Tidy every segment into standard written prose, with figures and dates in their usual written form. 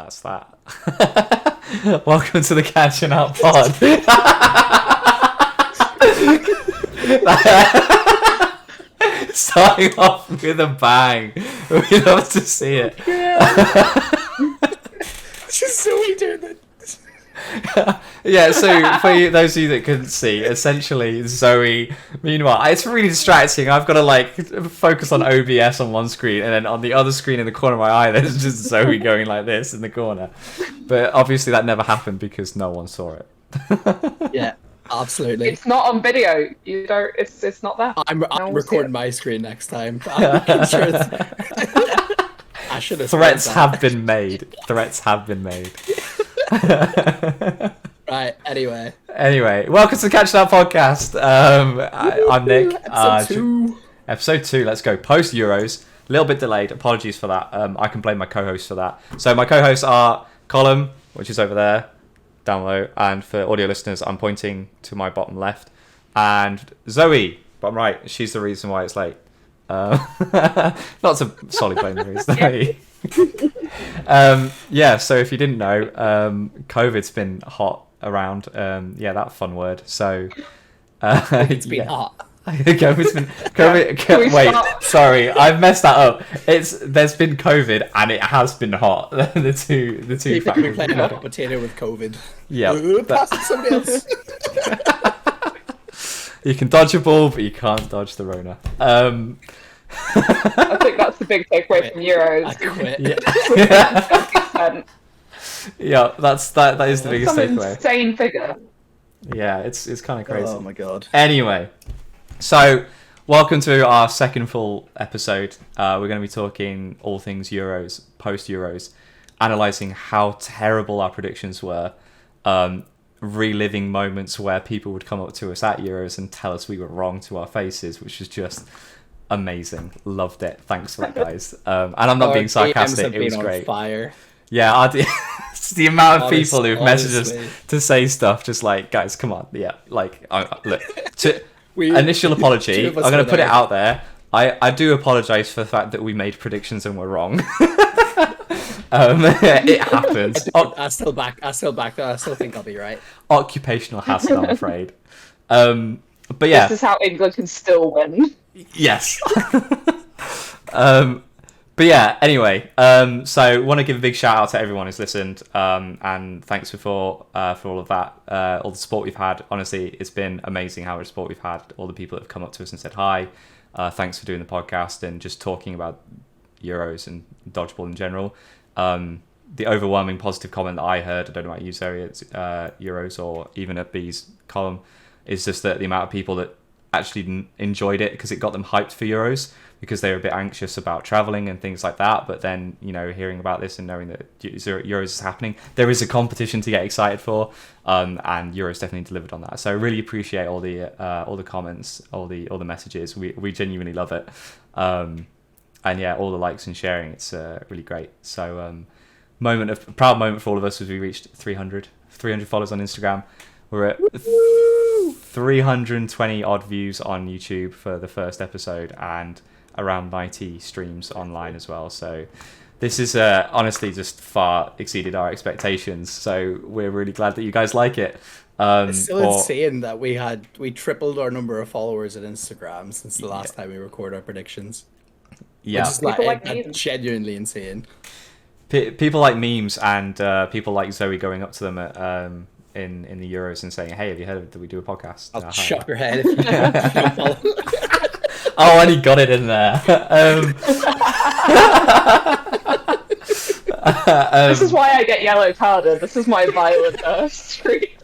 that's that. Welcome to the Catching Up Pod. Starting off with a bang. We love to see it. Just Zoe doing that. Yeah, so for you, those of you that couldn't see, essentially Zoe, meanwhile, it's really distracting. I've got to like focus on OBS on one screen, and then on the other screen in the corner of my eye there's just Zoe going like this in the corner. But obviously that never happened because no one saw it. Yeah, absolutely. It's not on video. You don't. It's not there. I'm No recording my screen next time. I'm sure I should have. Threats have been made. Threats have been made. Right. Anyway, welcome to the Catching Up Podcast. I'm Nick. Episode 2. Let's go. Post Euros. A little bit delayed. Apologies for that. I can blame my co-hosts for that. So my co-hosts are Colin, which is over there, down low, and for audio listeners, I'm pointing to my bottom left, and Zoe, bottom right. She's the reason why it's late. Not to solely blame the reason. Yeah, so if you didn't know, COVID's been hot around. That fun word. So It's been hot. COVID's been wait, sorry, I've messed that up. There's been COVID and it has been hot. the two People have been factors. playing hot potato with COVID. Yeah, Pass it to somebody else. you can dodge a ball, but you can't dodge the Rona. I think that's the big takeaway from Euros. I quit. Yeah, that is the biggest Some takeaway. insane figure. Yeah, it's kind of crazy. Oh my god. Anyway, so welcome to our second full episode. We're going to be talking all things Euros, post Euros, analysing how terrible our predictions were, reliving moments where people would come up to us at Euros and tell us we were wrong to our faces, which was just amazing. Loved it. Thanks for that, guys. And I'm not being sarcastic. It was great. Fire. Yeah, it's the amount of people who've messaged honestly. us to say stuff just like, guys, come on. Yeah, like, look, We- initial apology. two I'm of us going were to put it there. out there. I do apologise for the fact that we made predictions and were wrong. It happens. I still back that. I still think I'll be right. Occupational hazard, I'm afraid. But yeah. This is how England can still win. Yes. But yeah, anyway, so want to give a big shout out to everyone who's listened, and thanks for all of that, all the support we've had. Honestly, it's been amazing how much support we've had. All the people that have come up to us and said hi, thanks for doing the podcast and just talking about Euros and dodgeball in general. The overwhelming positive comment that I heard, I don't know about you, Zoe, it's Euros or even at B's column, is just that the amount of people that actually enjoyed it because it got them hyped for Euros, because they were a bit anxious about traveling and things like that. But then, hearing about this and knowing that Euros is happening, there is a competition to get excited for, and Euros definitely delivered on that. So I really appreciate all the comments, all the messages. We genuinely love it, and yeah, all the likes and sharing. It's really great. So proud moment for all of us as we reached 300 followers on Instagram. We're at 320 odd views on YouTube for the first episode and around 90 streams online as well. So this is honestly just far exceeded our expectations. So we're really glad that you guys like it. It's still insane that we tripled our number of followers on Instagram since the last time we recorded our predictions. Yeah, It's memes. genuinely insane. People like memes and people like Zoe going up to them at, in the Euros and saying, "Hey, have you heard that we do a podcast?" I'll Hi. chop your head if you don't follow. Oh, and he got it in there. This is why I get yellow carded. This is my violent streak.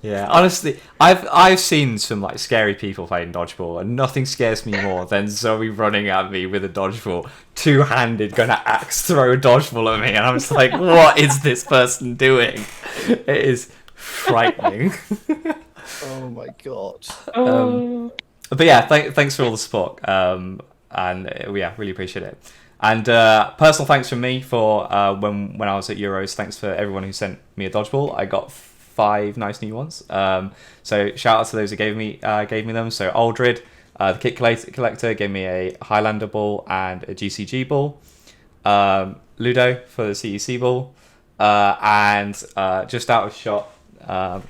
Yeah, honestly, I've seen some like scary people playing dodgeball, and nothing scares me more than Zoe running at me with a dodgeball, two-handed, gonna axe throw a dodgeball at me, and I'm just like, what is this person doing? It is frightening. Oh my god. But yeah, thanks for all the support, and yeah, really appreciate it. And personal thanks from me for when I was at Euros. Thanks for everyone who sent me a dodgeball. I got 5 nice new ones. So shout out to those who gave me them. So Aldred, the kit collector, gave me a Highlander ball and a GCG ball. Ludo for the CEC ball. and just out of shot,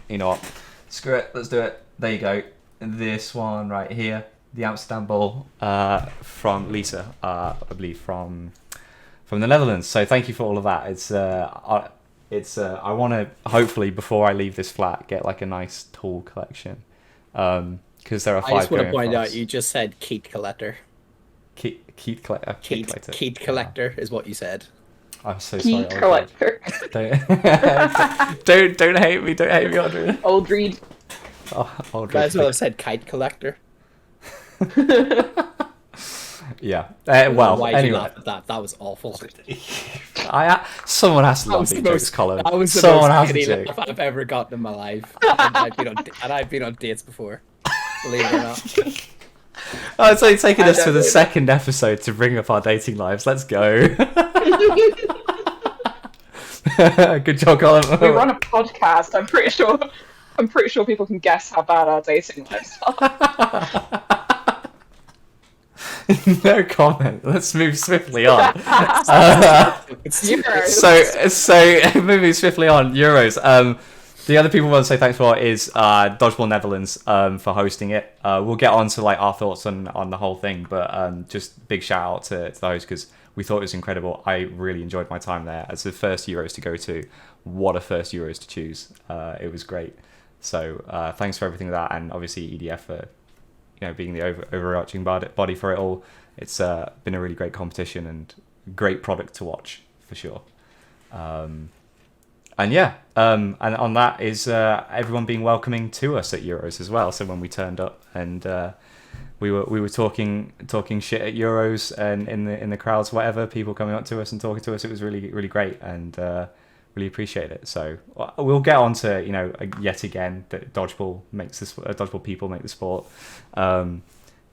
you know what? Screw it, let's do it. There you go. This one right here, the Amsterdam Ball from Lisa, I believe from the Netherlands. So thank you for all of that. I want to hopefully before I leave this flat get like a nice tool collection, because there are 5. I just want to point out you just said Keat Collector. Keat Collector. Keat Collector is what you said. I'm so Key sorry. collector. Don't hate me. Don't hate me, Audrey. Old read. Oh, Might as well have said Kite Collector. Yeah. Well, why anyway. did you laugh at that? That was awful. Someone has to love the big jokes, Colin. That was the Someone most has giddy to. laugh I've ever gotten in my life. And I've been on dates before. Believe it or not. Oh, it's only taken us to the second episode to bring up our dating lives. Let's go. Good job, Colin. We run a podcast. I'm pretty sure people can guess how bad our dating lives are. No comment. Let's move swiftly on. It's Euros. So moving swiftly on, Euros. The other people we want to say thanks for is Dodgeball Netherlands for hosting it. We'll get on to like our thoughts on the whole thing, but just big shout out to the host because we thought it was incredible. I really enjoyed my time there. As the first Euros to go to, what a first Euros to choose. It was great. So thanks for everything with that, and obviously EDF for being the overarching body for it all. It's been a really great competition and great product to watch for sure. And on that is everyone being welcoming to us at Euros as well. So when we turned up and we were talking shit at Euros and in the crowds, whatever, people coming up to us and talking to us, it was really really great and really appreciate it. So we'll get on to yet again that dodgeball people make the sport.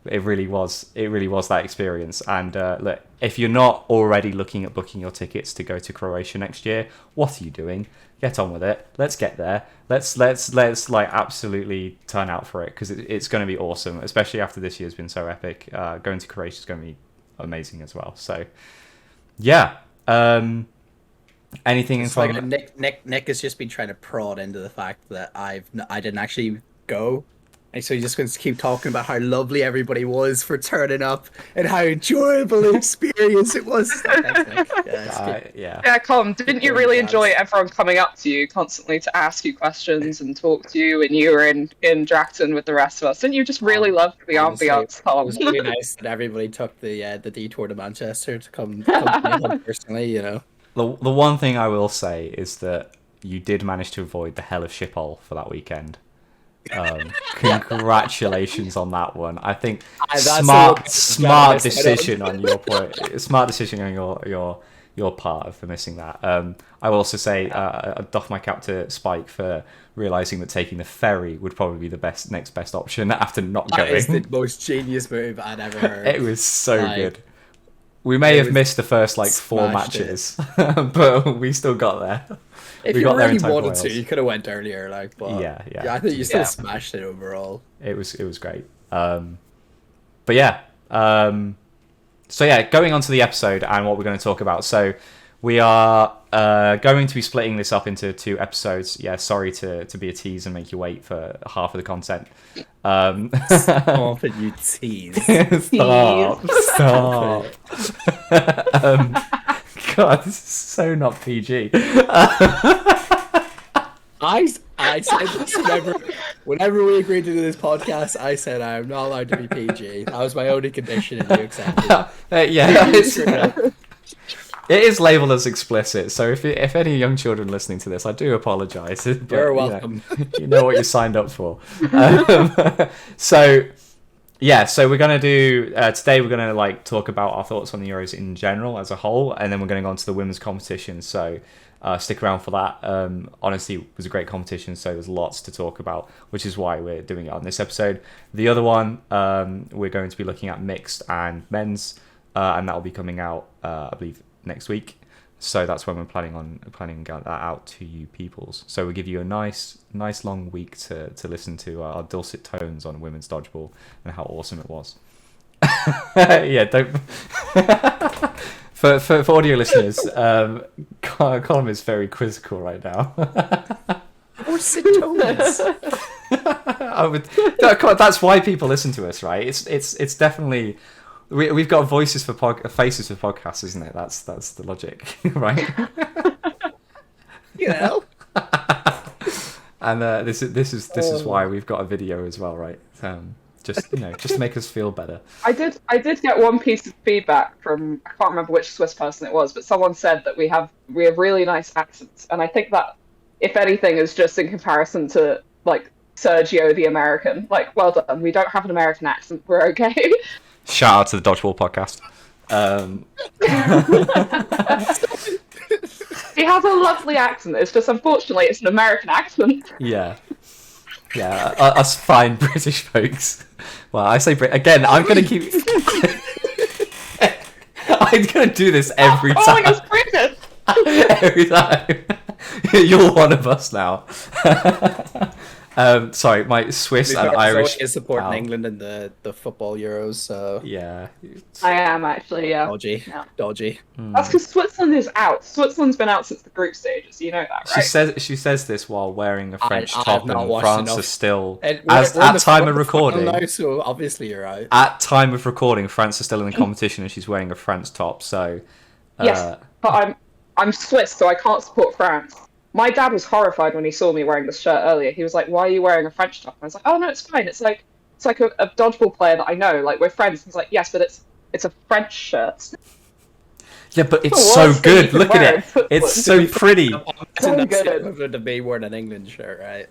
It really was that experience. And look, if you're not already looking at booking your tickets to go to Croatia next year, what are you doing? Get on with it. Let's get there. Let's like absolutely turn out for it because it's going to be awesome, especially after this year's been so epic. Going to Croatia is going to be amazing as well. So yeah. Anything in like Nick has just been trying to prod into the fact that I didn't actually go. And so he's just going to keep talking about how lovely everybody was for turning up and how enjoyable the experience it was. Yeah, Colin, didn't you really enjoy everyone coming up to you constantly to ask you questions and talk to you when you were in Dracton with the rest of us? Didn't you just really love the ambiance, Colin? It was really nice that everybody took the detour to Manchester to come to me personally, The one thing I will say is that you did manage to avoid the hell of Schiphol for that weekend. Congratulations on that one. I think smart decision on your point. Smart decision on your part for missing that. I will also say I doff my cap to Spike for realizing that taking the ferry would probably be the next best option after not going. That is the most genius move I'd ever heard. It was so good. We may have missed the first 4 matches, but we still got there. If you really wanted to, you could have went earlier. But yeah, I think you still smashed it overall. It was great. But yeah, so yeah, going on to the episode and what we're going to talk about. So we are going to be splitting this up into 2 episodes. Yeah, sorry to be a tease and make you wait for half of the content. Stop it, you tease. Stop. God, this is so not PG. I said this whenever we agreed to do this podcast, I said I am not allowed to be PG. That was my only condition and you accepted it. Yeah, it is labelled as explicit, so if any young children listening to this, I do apologise. You're welcome. You know what you signed up for. So we're gonna do today. We're gonna talk about our thoughts on the Euros in general as a whole, and then we're gonna go on to the women's competition. So stick around for that. Honestly, it was a great competition, so there's lots to talk about, which is why we're doing it on this episode. The other one, we're going to be looking at mixed and men's, and that will be coming out, I believe, next week. So that's when we're planning to get that out to you peoples. So we'll give you a nice long week to listen to our dulcet tones on women's dodgeball and how awesome it was. Yeah, don't. For audio listeners, Colin is very quizzical right now. Or tones. That's why people listen to us, right? It's definitely we've got faces for podcasts, isn't it? That's the logic, right? You know. And this is why we've got a video as well, right? Just to make us feel better. I did get one piece of feedback from, I can't remember which Swiss person it was, but someone said that we have really nice accents, and I think that if anything is just in comparison to like Sergio the American, like, well done. We don't have an American accent. We're okay. Shout out to the Dodgeball podcast. He has a lovely accent. It's just, unfortunately, it's an American accent. Yeah, us fine British folks. Well, I say again. I'm gonna keep. I'm gonna do this every time. Oh, it's British. Every time. You're one of us now. Sorry, my Swiss and Irish is supporting England in the football Euros, so yeah. I am actually, yeah. Dodgy. That's because Switzerland is out. Switzerland's been out since the group stages. You know that, right? She says this while wearing a French I top, have not and watched France enough. is still We're at time of recording. Now, so obviously you're out. At time of recording, France is still in the competition, and she's wearing a France top. So yes, but I'm Swiss, so I can't support France. My dad was horrified when he saw me wearing this shirt earlier. He was like, "Why are you wearing a French top?" And I was like, "Oh no, it's fine. It's like a dodgeball player that I know. Like, we're friends." He's like, "Yes, but it's a French shirt." yeah, but it's so good. Look at it. It's so pretty. So That's good. the equivalent of me wearing an England shirt, right?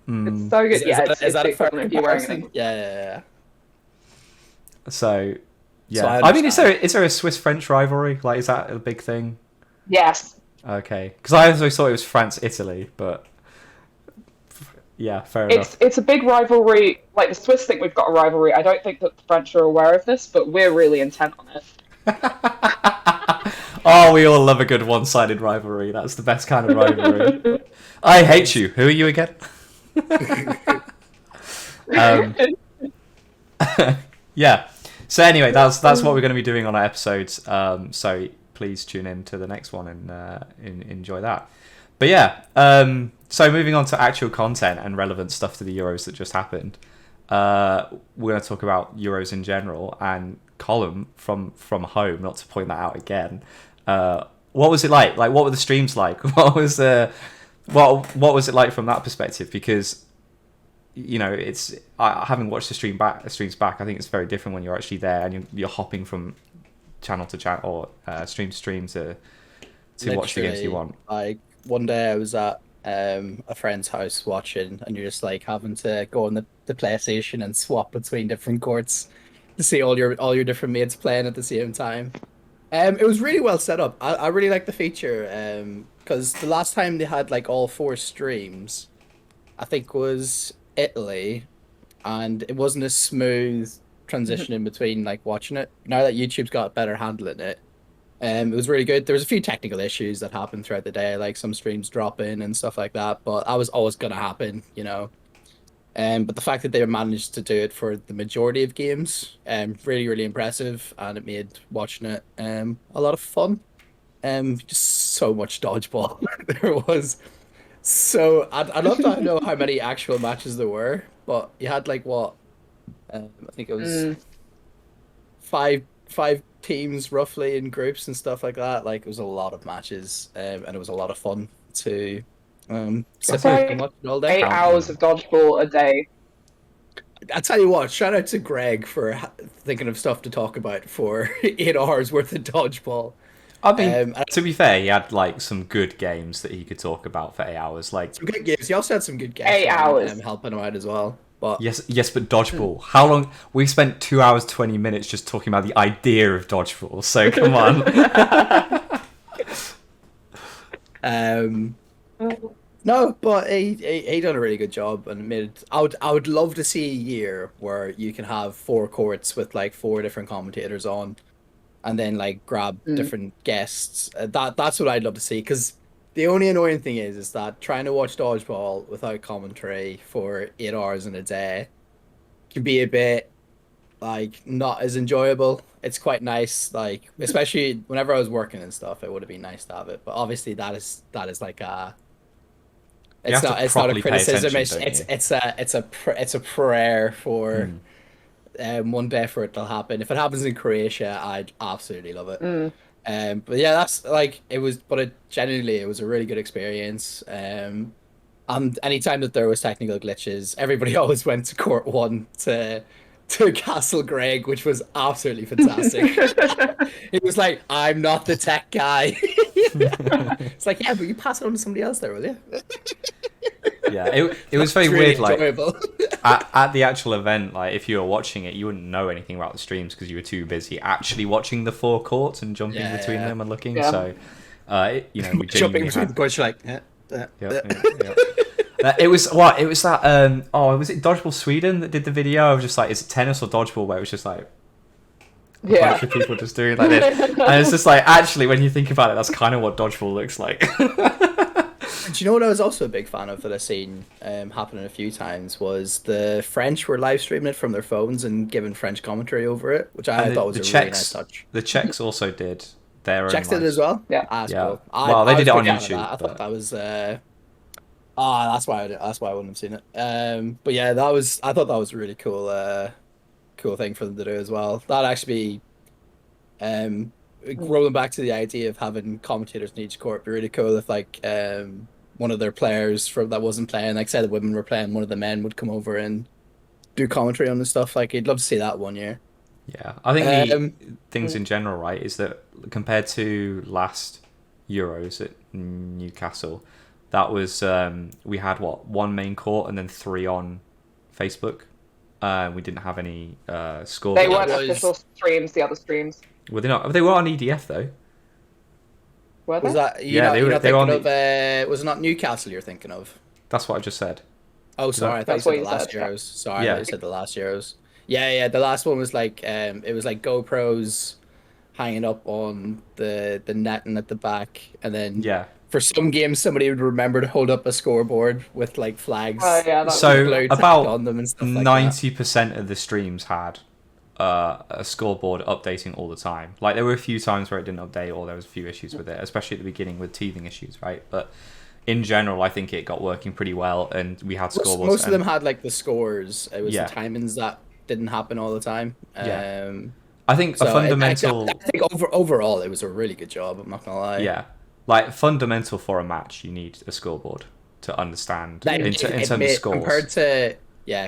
It's so good. Is that a fair equivalent if you're wearing comparison? it. Yeah. So yeah, So I I mean, is understand. there a Swiss-French rivalry? Like, is that a big thing? Yes. Okay, because I always thought it was France-Italy, but yeah, fair enough. It's a big rivalry. Like, the Swiss think we've got a rivalry. I don't think that the French are aware of this, but we're really intent on it. Oh, we all love a good one-sided rivalry. That's the best kind of rivalry. I hate you. Who are you again? Yeah. So anyway, that's what we're going to be doing on our episodes. So please tune in to the next one and enjoy that. But yeah, so moving on to actual content and relevant stuff to the Euros that just happened. We're going to talk about Euros in general, and Colin from home, not to point that out again. What was it like? Like, what were the streams like? What was what was it like from that perspective? Because it's having watched the streams back, I think it's very different when you're actually there and you're hopping from channel to channel or stream to stream to watch the games you want. Like, one day I was at a friend's house watching, and you're just like having to go on the PlayStation and swap between different courts to see all your different mates playing at the same time. It was really well set up. I really like the feature because the last time they had like all 4 streams, I think was Italy, and it wasn't a smooth transition in between like watching it. Now that YouTube's got better handling it, it was really good. There was a few technical issues that happened throughout the day, like some streams dropping and stuff like that, but that was always gonna happen, but the fact that they managed to do it for the majority of games, really, really impressive, and it made watching it a lot of fun. Just so much dodgeball there was. So I'd love to know how many actual matches there were, but you had like what? I think it was five teams roughly in groups and stuff like that. Like, it was a lot of matches, and it was a lot of fun to sit back and watch it all day. 8 hours of dodgeball a day. I tell you what, shout out to Greg for thinking of stuff to talk about for 8 hours worth of dodgeball. I mean, to be fair, he had like some good games that he could talk about for 8 hours. Like, some good games. He also had some good games. 8 hours helping him out as well. But yes, but dodgeball. How long? We spent 2 hours 20 minutes just talking about the idea of dodgeball. So come on. No, but he done a really good job and made it. I would love to see a year where you can have 4 courts with like 4 different commentators on, and then like grab different guests. That's what I'd love to see, because the only annoying thing is that trying to watch dodgeball without commentary for 8 hours in a day can be a bit like not as enjoyable. It's quite nice, like especially whenever I was working and stuff, it would have been nice to have it. But obviously that is like a You have to it's not a properly pay criticism. attention, don't It's a prayer for you? one day for it to happen. If it happens in Croatia, I'd absolutely love it. Mm. But yeah, that's like it was. But genuinely, it was a really good experience. And anytime that there was technical glitches, everybody always went to Court One to Castle Greg, which was absolutely fantastic. It was like, I'm not the tech guy. It's like, yeah, but you pass it on to somebody else there, will you? Yeah, it was very It's really weird. Like enjoyable. at the actual event, like if you were watching it, you wouldn't know anything about the streams because you were too busy actually watching the four courts and jumping Yeah, between yeah. them and looking. Yeah. So, we Jumping genuinely between the had. courts, you're like, It was what? It was that. Was it Dodgeball Sweden that did the video? I was just like, is it tennis or dodgeball? Where it was just like a Yeah. bunch of people just doing it like this, and it's just like actually, when you think about it, that's kind of what dodgeball looks like. Do you know what I was also a big fan of that I've seen happening a few times was the French were live streaming it from their phones and giving French commentary over it, which I And thought was a really nice touch. The Czechs also did their own. Czechs did it live- as well? Yeah. Ah, that's Yeah. cool. Well, they I did it was on a big fan of YouTube, that. I but- thought that was that's why I wouldn't have seen it. But yeah, I thought that was a really cool thing for them to do as well. That actually rolling back to the idea of having commentators in each court would be really cool if like one of their players from that wasn't playing, like say the women were playing, one of the men would come over and do commentary on the stuff. Like I'd love to see that one year. Yeah, I think the Um, things in general, right, is that compared to last Euros at Newcastle, that was we had one main court and then 3 on Facebook. We didn't have any score. They Well, weren't that was- official streams, the other streams. Were they not? They were on EDF though. Were Was they? that Yeah, they were- you're not they were thinking on of was it not Newcastle you're thinking of? That's what I just said. Oh, sorry, I thought you That's said what the you last said, yeah. Euros. Sorry, I Yeah. thought you said the last Euros. Yeah, the last one was like it was like GoPros hanging up on the netting at the back, and then Yeah. for some games somebody would remember to hold up a scoreboard with like flags. Oh, yeah, that So glued about on them and stuff like 90% of the streams had a scoreboard updating all the time. Like there were a few times where it didn't update, or there was a few issues with it, especially at the beginning with teething issues, right? But in general, I think it got working pretty well, and we had that. scoreboards. Most of them and had like the scores. It was Yeah. the timings that didn't happen all the time. Yeah. I think a So fundamental, I think overall it was a really good job. I'm not gonna lie. yeah, like fundamental for a match, you need a scoreboard to understand Like, in terms of made- scores.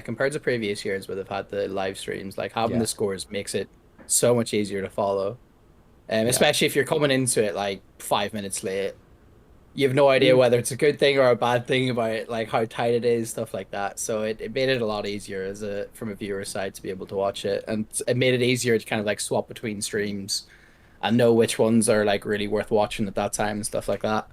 compared to previous years where they've had the live streams, like having Yeah. the scores makes it so much easier to follow. Especially if you're coming into it like 5 minutes late, you have no idea whether it's a good thing or a bad thing about it, like how tight it is, stuff like that. So it made it a lot easier from a viewer side to be able to watch it, and it made it easier to kind of like swap between streams and know which ones are like really worth watching at that time and stuff like that.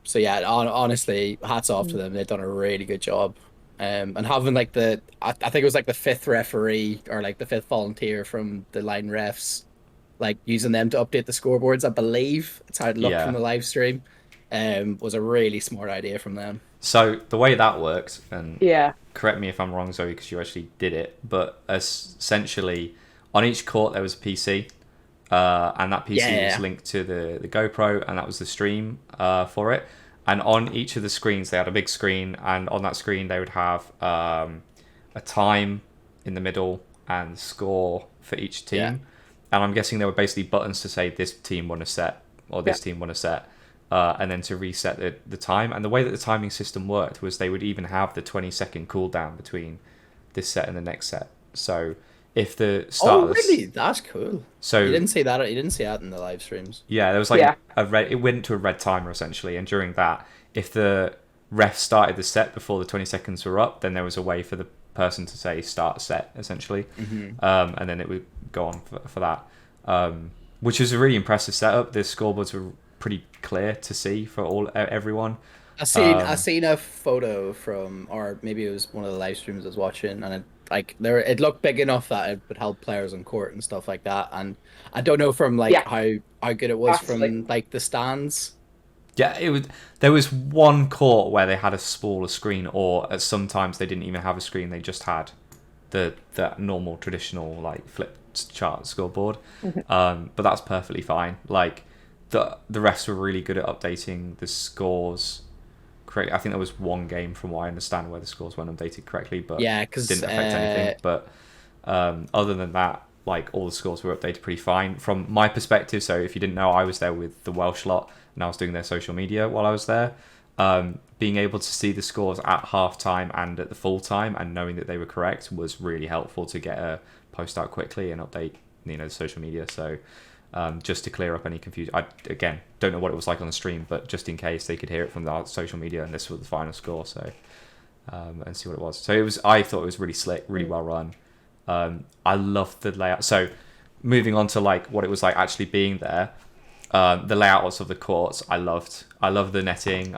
So yeah, honestly, hats off to them. They've done a really good job. And having like I think it was like the 5th referee or like the 5th volunteer from the line refs, like using them to update the scoreboards, I believe it's how it looked Yeah. from the live stream, was a really smart idea from them. So the way that worked, and Yeah. correct me if I'm wrong, Zoe, because you actually did it, but essentially on each court there was a PC, and that PC Yeah. was linked to the GoPro, and that was the stream for it. And on each of the screens, they had a big screen, and on that screen they would have a time in the middle and score for each team. Yeah. And I'm guessing there were basically buttons to say this team won a set or this team won a set. And then to reset the time. And the way that the timing system worked was they would even have the 20-second cooldown between this set and the next set. So if the start Oh, of the really? That's cool. so You didn't see that. You didn't see that in the live streams. yeah, there was like Yeah. a red. It went to a red timer essentially, and during that, if the ref started the set before the 20 seconds were up, then there was a way for the person to say start set essentially, and then it would go on for that, which was a really impressive setup. The scoreboards were pretty clear to see for everyone. I seen a photo from, or maybe it was one of the live streams I was watching, and it looked big enough that it would help players on court and stuff like that. And I don't know from like Yeah. how good it was Absolutely. from like the stands. Yeah, it was. There was one court where they had a smaller screen, or sometimes they didn't even have a screen. They just had the normal traditional like flipped chart scoreboard. But that's perfectly fine. Like the refs were really good at updating the scores correctly. I think there was one game, from what I understand, where the scores weren't updated correctly, but Yeah, because didn't affect anything. But other than that, like all the scores were updated pretty fine from my perspective. So if you didn't know, I was there with the Welsh lot, and I was doing their social media while I was there. Being able to see the scores at half time and at the full time, and knowing that they were correct, was really helpful to get a post out quickly and update, the social media. So just to clear up any confusion, I again don't know what it was like on the stream, but just in case they could hear it from the social media and this was the final score, so and see what it was. So I thought it was really slick, really well run. I loved the layout. So moving on to like what it was like actually being there, the layouts of the courts, I loved the netting.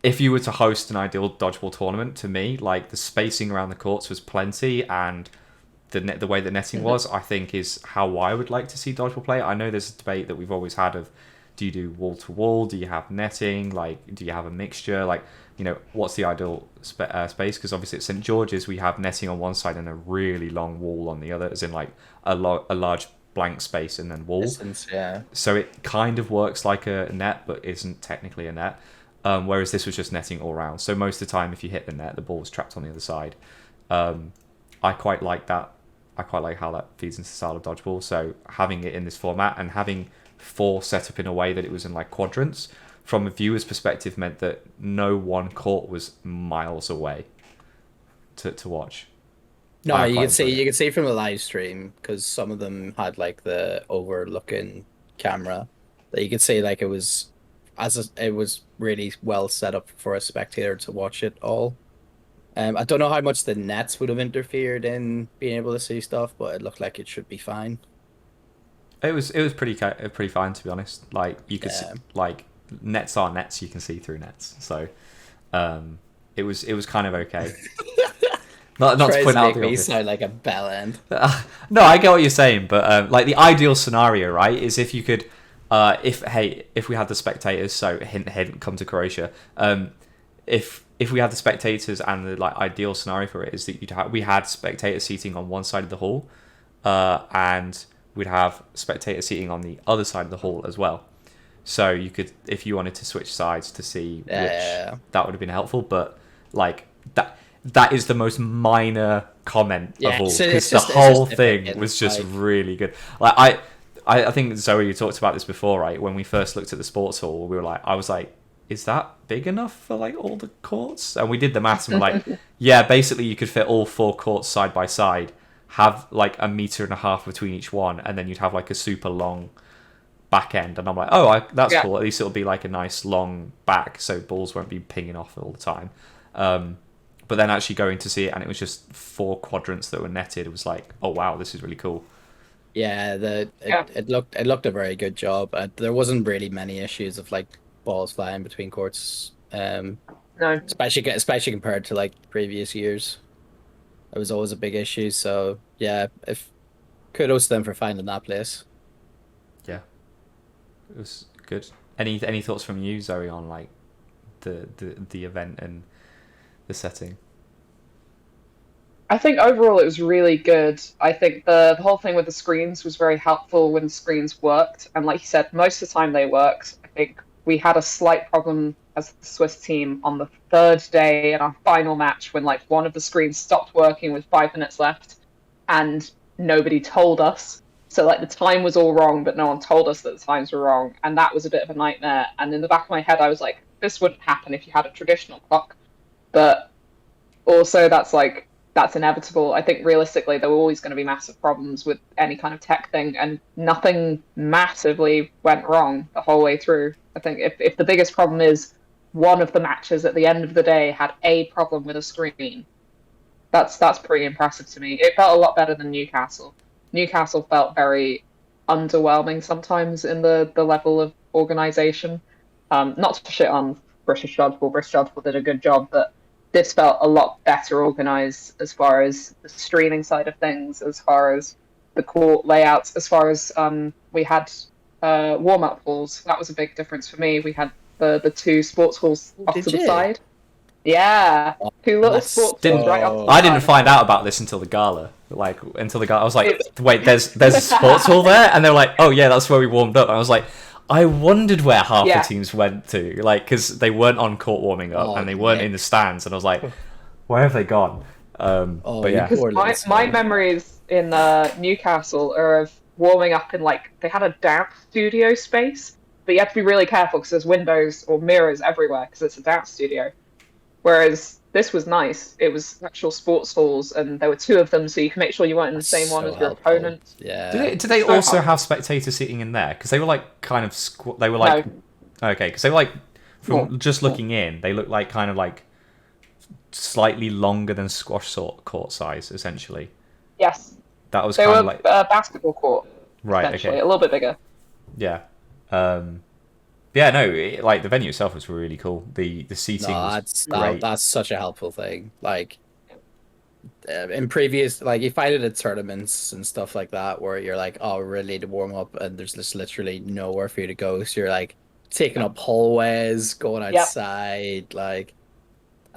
If you were to host an ideal dodgeball tournament, to me, like the spacing around the courts was plenty, and the way the netting was, I think, is how I would like to see dodgeball play. I know there's a debate that we've always had of, do you do wall to wall? Do you have netting? Like, do you have a mixture? Like, what's the ideal space? Because obviously at St George's we have netting on one side and a really long wall on the other, as in like a large blank space and then wall. Distance, yeah. So it kind of works like a net, but isn't technically a net. Whereas this was just netting all around. So most of the time, if you hit the net, the ball was trapped on the other side. I quite like that. I quite like how that feeds into the style of dodgeball. So having it in this format and having 4 set up in a way that it was in like quadrants, from a viewer's perspective, meant that no one court was miles away to watch. No, you can see from the live stream, because some of them had like the overlooking camera, that you could see like it was really well set up for a spectator to watch it all. I don't know how much the nets would have interfered in being able to see stuff, but it looked like it should be fine. It was pretty fine, to be honest. Like you could see, like nets are nets, you can see through nets. So it was kind of okay. Not to point out the me obvious. sound like a bell end. No, I get what you're saying, but like the ideal scenario, right, is if you could, if we had the spectators. So hint, come to Croatia. If we had the spectators, and the like ideal scenario for it is that we had spectator seating on one side of the hall, and we'd have spectator seating on the other side of the hall as well. So you could, if you wanted to switch sides to see which, that would have been helpful. But like that is the most minor comment of all, because the whole thing was just really good. Like I think, Zoe, you talked about this before, right? When we first looked at the sports hall, I was like, is that big enough for like all the courts? And we did the maths and we're like, yeah, basically you could fit all 4 courts side by side, have like 1.5 meters between each one, and then you'd have like a super long back end. And I'm like, that's cool. At least it'll be like a nice long back, so balls won't be pinging off all the time. But then actually going to see it, and it was just 4 quadrants that were netted. It was like, oh wow, this is really cool. Yeah, it looked a very good job. There wasn't really many issues of like balls flying between courts. No, especially compared to like previous years. It was always a big issue. So yeah, kudos to them for finding that place. Yeah, it was good. Any thoughts from you, Zoe, on like the event and the setting? I think overall it was really good. I think the whole thing with the screens was very helpful when the screens worked, and like you said, most of the time they worked. I think we had a slight problem as the Swiss team on the 3rd day in our final match, when like one of the screens stopped working with 5 minutes left, and nobody told us. So like the time was all wrong, but no one told us that the times were wrong, and that was a bit of a nightmare. And in the back of my head, I was like, this wouldn't happen if you had a traditional clock, but also that's inevitable. I think realistically there were always going to be massive problems with any kind of tech thing, and nothing massively went wrong the whole way through. I think if the biggest problem is one of the matches at the end of the day had a problem with a screen, that's pretty impressive to me. It felt a lot better than Newcastle. Newcastle felt very underwhelming sometimes in the level of organisation. Not to shit on British Dodgeball. British Dodgeball did a good job, but this felt a lot better organised as far as the streaming side of things, as far as the court layouts, as far as we had warm-up halls. That was a big difference for me. We had the 2 sports halls off to the side. Yeah, two little That's sports Didn't- halls right off the I didn't front. find out about this until the gala. I was like, wait, there's a sports hall there, and they were like, oh yeah, that's where we warmed up. And I was like, I wondered where half Yeah. the teams went to, because they weren't on court warming up Oh, and they weren't Nick. in the stands, and I was like, where have they gone? But you yeah, poor My little my soul. memories in Newcastle are of warming up in they had a dance studio space, but you have to be really careful because there's windows or mirrors everywhere because it's a dance studio. Whereas this was nice. It was actual sports halls, and there were two of them, so you can make sure you weren't in the same one So as your helpful. opponent. Yeah. did they So also helpful. have spectators sitting in there? Because they were kind of they were like, okay, because they were from just looking in, they looked kind of slightly longer than squash court size, essentially. Yes, That was they kind were of basketball court, right, essentially, okay, a little bit bigger. yeah. Yeah, no, the venue itself was really cool. The seating No, was great. that's such a helpful thing. In previous, if I did at tournaments and stuff like that, where you're like, oh, we really need to warm up, and there's just literally nowhere for you to go, so you're taking up hallways, going outside. I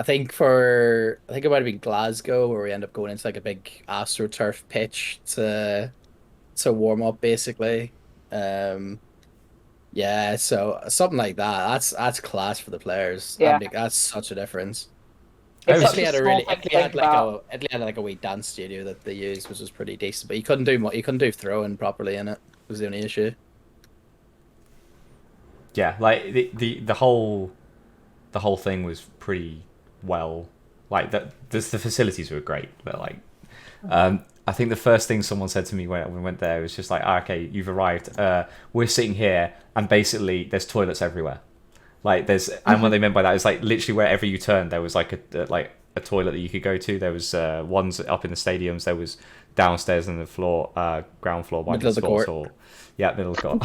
think it might have been Glasgow where we end up going into a big AstroTurf pitch to warm up basically. Yeah, so something like that. That's class for the players. Yeah. That's such a difference. It's was- such a Italy small thing to had think about. a wee dance studio that they used, which was pretty decent. But you couldn't do throwing properly in it. Was the only issue. Yeah, the whole thing was pretty well. The facilities were great, but I think the first thing someone said to me when we went there was just okay, you've arrived. We're sitting here, and basically there's toilets everywhere. And what they meant by that is literally wherever you turned, there was a toilet that you could go to. There was ones up in the stadiums. There was downstairs on the floor, ground floor by Middle the of the sports court. hall. Yeah, middle of the court.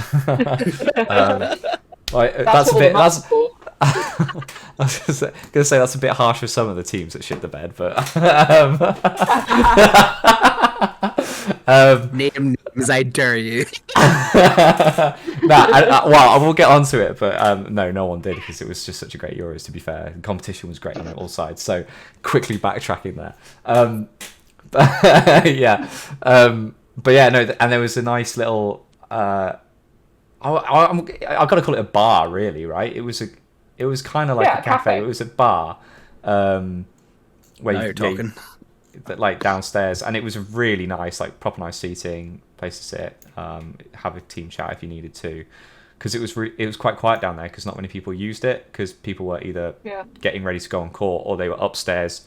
That's a what all bit. the maps for. I was gonna say that's a bit harsh for some of the teams that shit the bed, but Name names, I dare you. I will get onto it, but no one did because it was just such a great Euros. To be fair, the competition was great on all sides. So quickly backtracking there, but yeah, no, and there was a nice little. I've got to call it a bar, really, right? It was kind of like a cafe. It was a bar, where you're talking. Downstairs, and it was really nice, proper nice seating, place to sit, have a team chat if you needed to, because it was quite quiet down there because not many people used it because people were either getting ready to go on court or they were upstairs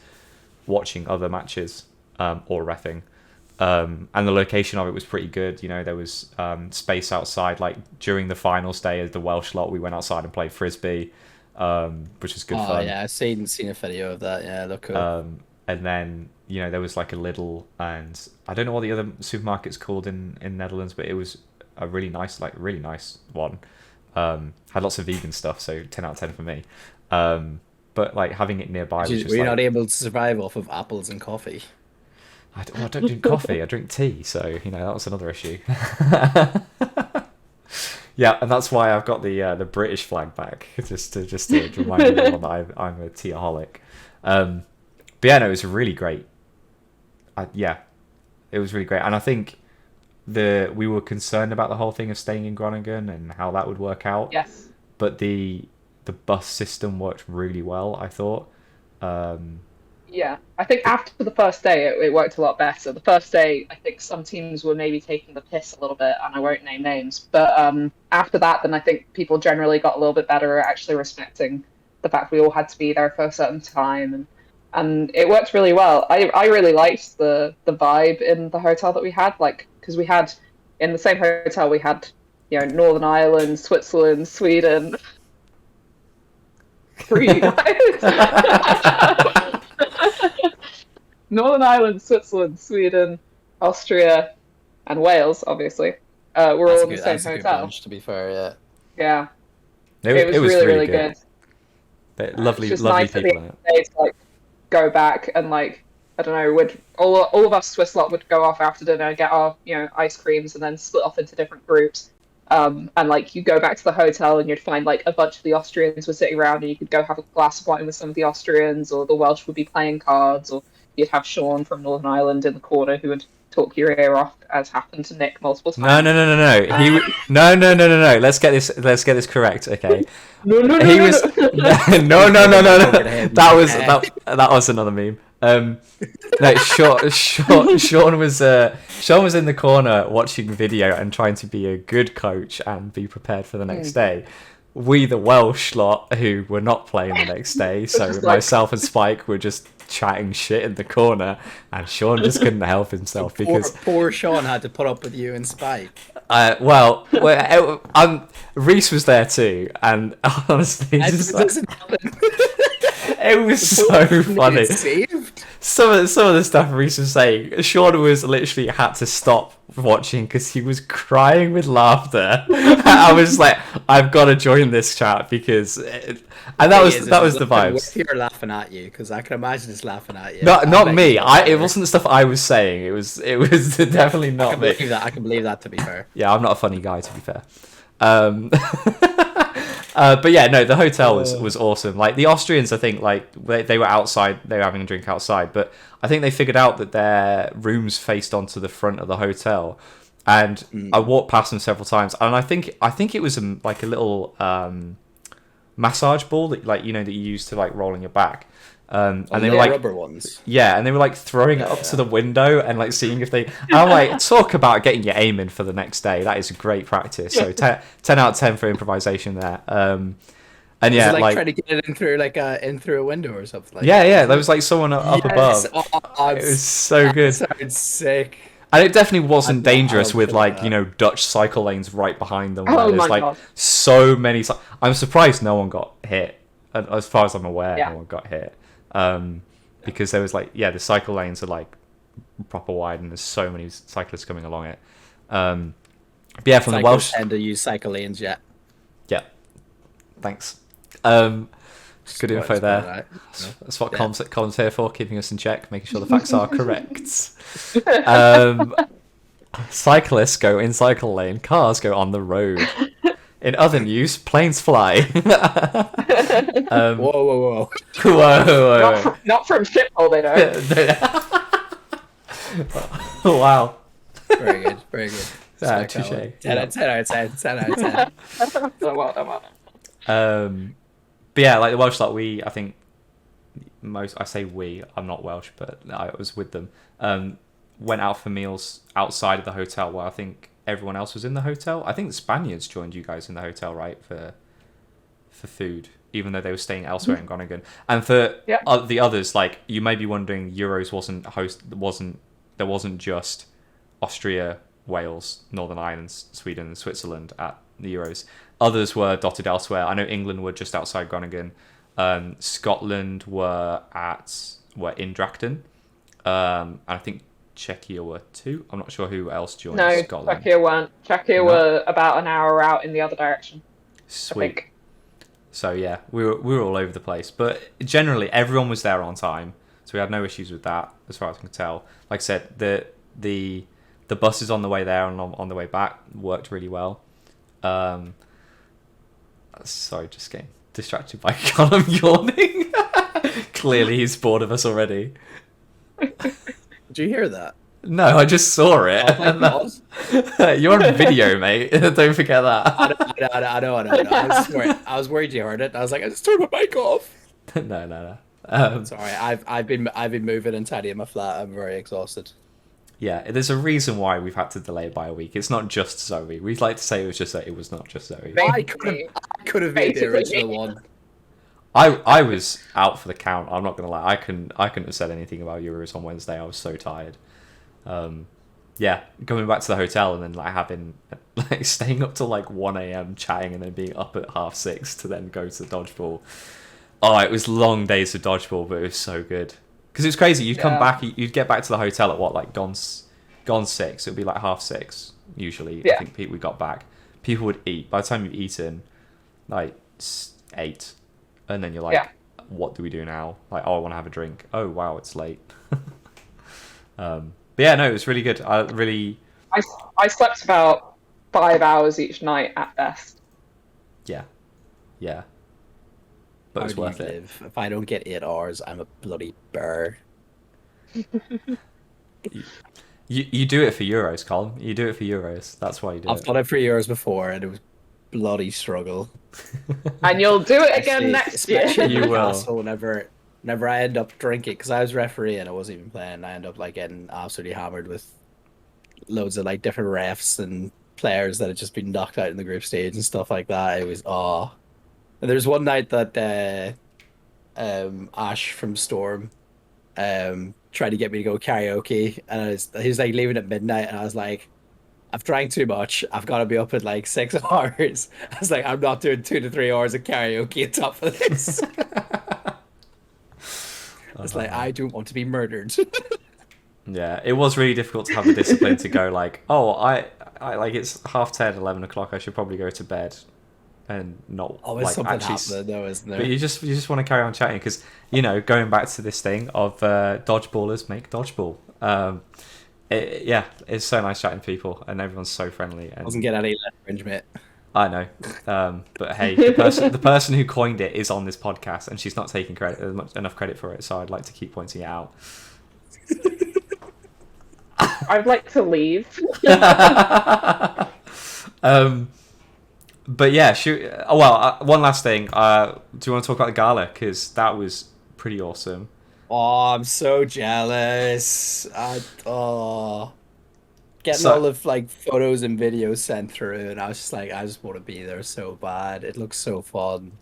watching other matches or reffing. And the location of it was pretty good. There was space outside. During the finals day of the Welsh lot, we went outside and played frisbee, which was good fun. Oh yeah, I've seen a video of that. Yeah, look cool. And then there was a Lidl, and I don't know what the other supermarket's called in Netherlands, but it was a really nice one. Had lots of vegan stuff, so 10 out of 10 for me. But having it nearby was just Were you not able to survive off of apples and coffee? I don't drink coffee. I drink tea, so that was another issue. Yeah, and that's why I've got the British flag back, just to remind everyone that I'm a teaaholic. But yeah, no, it was really great. It was really great, and I think we were concerned about the whole thing of staying in Groningen and how that would work out. Yes. But the bus system worked really well, I thought. Yeah, I think after the first day, it worked a lot better. The first day, I think some teams were maybe taking the piss a little bit, and I won't name names. But after that, then I think people generally got a little bit better at actually respecting the fact we all had to be there for a certain time, and it worked really well. I really liked the vibe in the hotel that we had, because we had in the same hotel we had Northern Ireland, Switzerland, Sweden. 3 Northern Ireland, Switzerland, Sweden, Austria, and Wales, obviously. We're all in the same hotel. Bunch, to be fair, yeah. It was really good. Lovely, It's just lovely nice people. at the end of the day to go back and I don't know, would all of us Swiss lot would go off after dinner, get our ice creams, and then split off into different groups. And like you go back to the hotel and you'd find like a bunch of the Austrians were sitting around and you could go have a glass of wine with some of the Austrians, or the Welsh would be playing cards, or you'd have Sean from Northern Ireland in the corner who would talk your ear off, as happened to Nick multiple times. No. No. Let's get this correct, okay? No. No. That was another meme. No, Sean was in the corner watching video and trying to be a good coach and be prepared for the next day. We, the Welsh lot, who were not playing the next day, so myself and Spike were just chatting shit in the corner, and Sean just couldn't help himself because poor Sean had to put up with you and Spike. Reese was there too, and honestly, it was so funny. Some of the stuff Reese was saying, Sean was literally had to stop watching because he was crying with laughter. I was like, I've got to join this chat because, that was the vibes. Here laughing at you because I can imagine it's laughing at you. Not me. It wasn't the stuff I was saying. It was definitely not me. I can believe that. To be fair. Yeah, I'm not a funny guy. To be fair. But yeah, no, the hotel was awesome. Like the Austrians, I think, like they were outside, they were having a drink outside, but I think they figured out that their rooms faced onto the front of the hotel, and I walked past them several times, and I think it was like a little massage ball that that you use to like roll on your back. And they were like rubber ones. Yeah, and they were like throwing it up to the window and like seeing if they. I'm like, talk about getting your aim in for the next day. That is great practice. So 10 out of 10 for improvisation there. And yeah, like trying to get it in through in through a window or something. Like that. There was like someone up above. Oh, it was so good. That sounds sick. And it definitely wasn't dangerous with like Dutch cycle lanes right behind them. Where there's like God. So many. I'm surprised no one got hit. As far as I'm aware, no one got hit. Because there was the cycle lanes are like proper wide and there's so many cyclists coming along it. But yeah, from the Welsh tend to use cycle lanes, yeah. Thanks. Good info there. Right. That's what Colin's here for, keeping us in check, making sure the facts are correct. Cyclists go in cycle lane, cars go on the road. In other news, planes fly. Whoa. Whoa. Not from shithole, they don't. Wow. Very good. Touché. 10 out of 10. Well done. But yeah, like the Welsh lot, I think I say we, I'm not Welsh, but I was with them, went out for meals outside of the hotel where I think everyone else was in the hotel. I think the Spaniards joined you guys in the hotel, right, for food, even though they were staying elsewhere in Groningen. And for the others, like you may be wondering, Euros there wasn't just Austria, Wales, Northern Ireland, Sweden, and Switzerland at the Euros. Others were dotted elsewhere. I know England were just outside Groningen. Scotland were in Drachten. And I think Czechia were too. I'm not sure who else joined Scotland. Czechia weren't. Czechia were about an hour out in the other direction. Sweet. So yeah, we were all over the place, but generally everyone was there on time, so we had no issues with that as far as I can tell. Like I said, the buses on the way there and on the way back worked really well. Sorry, just getting distracted by Colin yawning. Clearly he's bored of us already. Did you hear that? No, I just saw it. You're on video, mate. Don't forget that. I know. I was worried you heard it. I was like, I just turned my mic off. No. Sorry, I've been moving and tidying my flat. I'm very exhausted. Yeah, there's a reason why we've had to delay it by a week. It's not just Zoe. We'd like to say it was just that it was not just Zoe. I could have made the original one. I was out for the count. I'm not gonna lie. I couldn't have said anything about Euros on Wednesday. I was so tired. Yeah, going back to the hotel and then staying up till 1 a.m. chatting and then being up at 6:30 to then go to the dodgeball. Oh, it was long days of dodgeball, but it was so good. Because it was crazy. You'd come back, you'd get back to the hotel at gone 6. It would be 6:30 usually. Yeah. I think we got back. People would eat. By the time you've eaten, 8, and then you're like, what do we do now? I want to have a drink. Oh wow, it's late. But yeah, no, it was really good. I slept about 5 hours each night at best. Yeah. But it's worth it. If I don't get 8 hours, I'm a bloody bear. You do it for Euros, Colin. You do it for Euros. That's why you do I've done it for years before, and it was bloody struggle. And you'll do it again next year. Especially You will. Newcastle, whenever I end up drinking, because I was referee and I wasn't even playing. I end up like getting absolutely hammered with loads of like different refs and players that had just been knocked out in the group stage and stuff like that. It was And there's one night that Ash from Storm tried to get me to go karaoke, and he was like leaving at midnight, and I was like, I've drank too much. I've got to be up in like 6 hours. I was like, I'm not doing 2 to 3 hours of karaoke on top of this. It's like, I don't want to be murdered. Yeah, it was really difficult to have the discipline to go like, oh, I like it's 10:30, 11 o'clock. I should probably go to bed, and not Always like something actually. happening, though, isn't there? But you just want to carry on chatting because going back to this thing of dodgeballers make dodgeball. It's so nice chatting to people, and everyone's so friendly. And Doesn't get any less cringe, mate. I know, but hey, the person who coined it is on this podcast, and she's not taking enough credit for it. So I'd like to keep pointing it out. I'd like to leave. But yeah, shoot. One last thing. Do you want to talk about the gala? Because that was pretty awesome. Oh, I'm so jealous. Getting all of like photos and videos sent through, and I was just like, I just want to be there so bad. It looks so fun.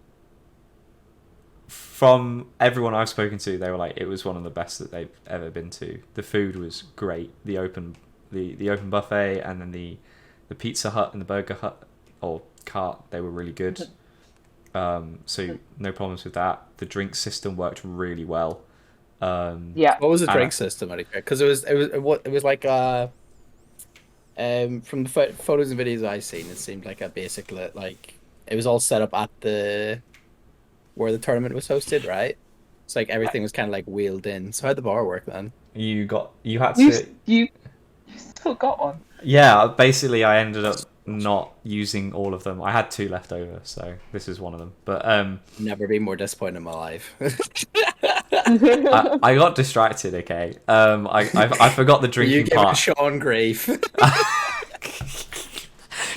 From everyone I've spoken to, they were like, it was one of the best that they've ever been to. The food was great. The open buffet, and then the Pizza Hut and the Burger Hut or cart, they were really good. So no problems with that. The drink system worked really well. Yeah. What was the drink system? Because it was like from the photos and videos I seen, it seemed like a basic like it was all set up at where the tournament was hosted, right? It's like everything was kind of like wheeled in. So how'd the bar work then? You had to. You still got one. Yeah, basically, I ended up not using all of them. I had 2 left over, so this is one of them. But Never been more disappointed in my life. I got distracted. Okay, I forgot the drinking You give part. Sean grief.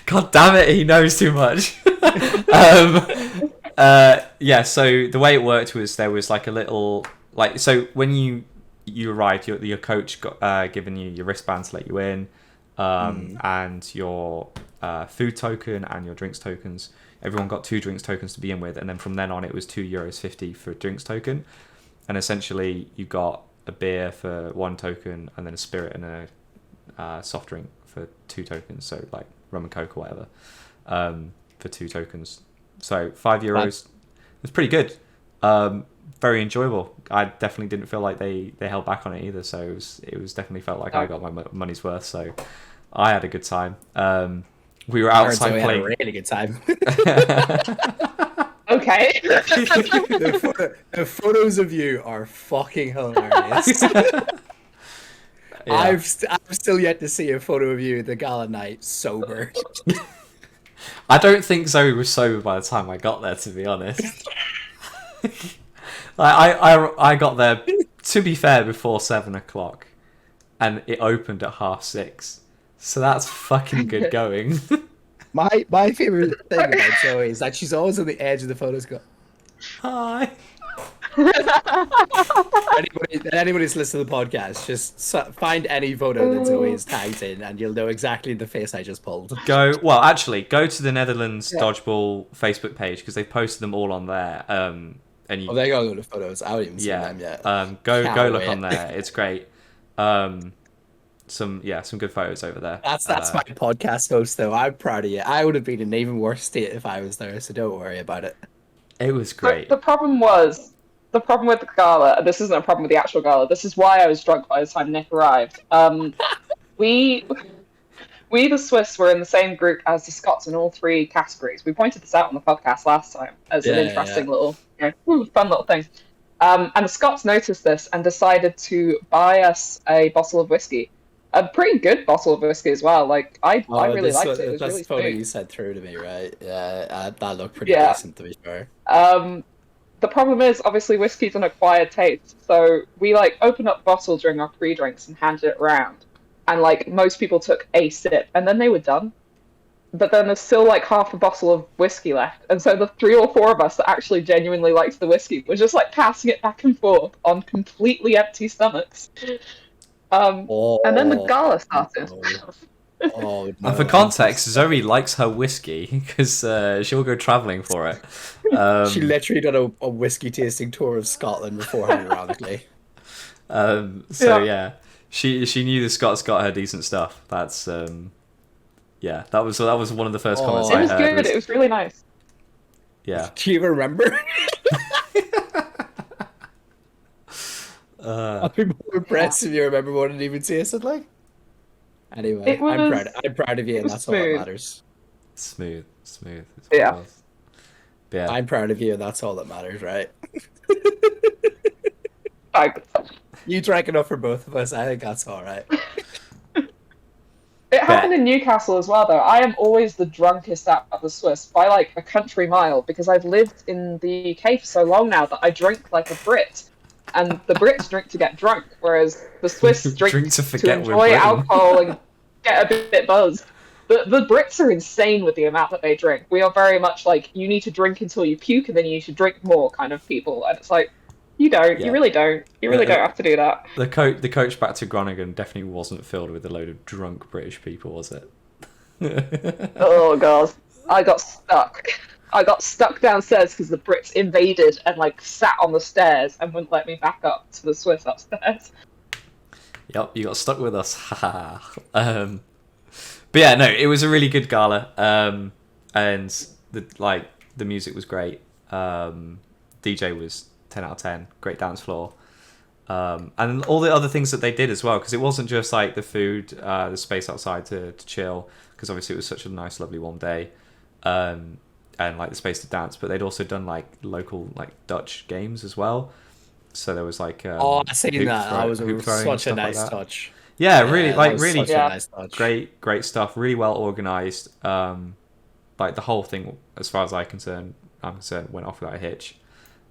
God damn it, he knows too much. Yeah, so the way it worked was there was like a little so when you arrived, your coach got given you your wristband to let you in, and your food token and your drinks tokens. Everyone got 2 drinks tokens to begin with, and then from then on it was €2.50 for a drinks token, and essentially you got a beer for 1 token, and then a spirit and a soft drink for 2 tokens, so like rum and coke or whatever, for 2 tokens. So €5. It was pretty good. Very enjoyable. I definitely didn't feel like they held back on it either. So it was definitely felt like I got my money's worth. So I had a good time. We were outside playing. We had a really good time. Okay. The photos of you are fucking hilarious. Yeah. I've still yet to see a photo of you at the gala night sober. I don't think Zoe was sober by the time I got there, to be honest. I got there, to be fair, before 7 o'clock, and it opened at 6:30. So that's fucking good going. My favorite thing about Zoe is that she's always on the edge of the photos. Go, Hi. anybody who's listening to the podcast, just find any photo that Zoe is tagged in, and you'll know exactly the face I just pulled. Go to the Netherlands Dodgeball Facebook page because they've posted them all on there. And you, They got a load of photos. I haven't even seen them yet. Go Can't look wait. on there. It's great. Some good photos over there. That's my podcast host, though. I'm proud of you. I would have been in an even worse state if I was there, so don't worry about it. It was great. The problem with the gala, and this isn't a problem with the actual gala, this is why I was drunk by the time Nick arrived. We the Swiss were in the same group as the Scots in all 3 categories. We pointed this out on the podcast last time as an interesting little, fun little thing. And the Scots noticed this and decided to buy us a bottle of whiskey A pretty good bottle of whiskey as well. Like I really liked it. It was that's really photo smooth. you sent through to me, right? Yeah, that looked pretty Yeah. decent, to be fair. The problem is obviously whiskey's an acquired taste, so we like opened up the bottle during our pre-drinks and handed it around, and like most people took a sip and then they were done. But then there's still like half a bottle of whiskey left, and so the 3 or 4 of us that actually genuinely liked the whiskey were just like passing it back and forth on completely empty stomachs. And then the gala started. Oh, And for context, Zoe likes her whiskey because she'll go travelling for it. She literally did a whiskey tasting tour of Scotland beforehand, ironically. Yeah, she knew the Scots got her decent stuff. That's that was one of the first comments It I was heard. good. It was really nice. Yeah. Do you even remember? I'd be more impressed if you remember what it even tasted like. Anyway, It was- I'm proud of you, and it was that's all that smooth. matters. Smooth. It's what Yeah. it was. But yeah. I'm proud of you, and that's all that matters, right? Like, You drank enough for both of us. I think that's all right. it happened in Newcastle as well, though. I am always the drunkest out of the Swiss by like a country mile because I've lived in the UK for so long now that I drink like a Brit. And the Brits drink to get drunk, whereas the Swiss drink, Drink to forget we're enjoy Britain. alcohol and get a bit buzzed. The Brits are insane with the amount that they drink. We are very much like, you need to drink until you puke and then you should drink more kind of people. And it's like, you don't. Yeah. You really don't. You really don't have to do that. The coach back to Groningen definitely wasn't filled with a load of drunk British people, was it? Oh, God. I got stuck. I got stuck downstairs because the Brits invaded and like sat on the stairs and wouldn't let me back up to the Swiss upstairs. Yep, you got stuck with us. But yeah, no, it was a really good gala, and the music was great. DJ was 10 out of 10, great dance floor, and all the other things that they did as well, because it wasn't just like the food, the space outside to chill, because obviously it was such a nice, lovely warm day, and like the space to dance, but they'd also done like local like Dutch games as well. So there was like I seen that. That was hoop throwing and such a stuff like nice that. touch. Yeah, really, that like was really such a nice touch. great stuff. Really well organized. Like the whole thing, as far as I'm concerned, went off without a hitch.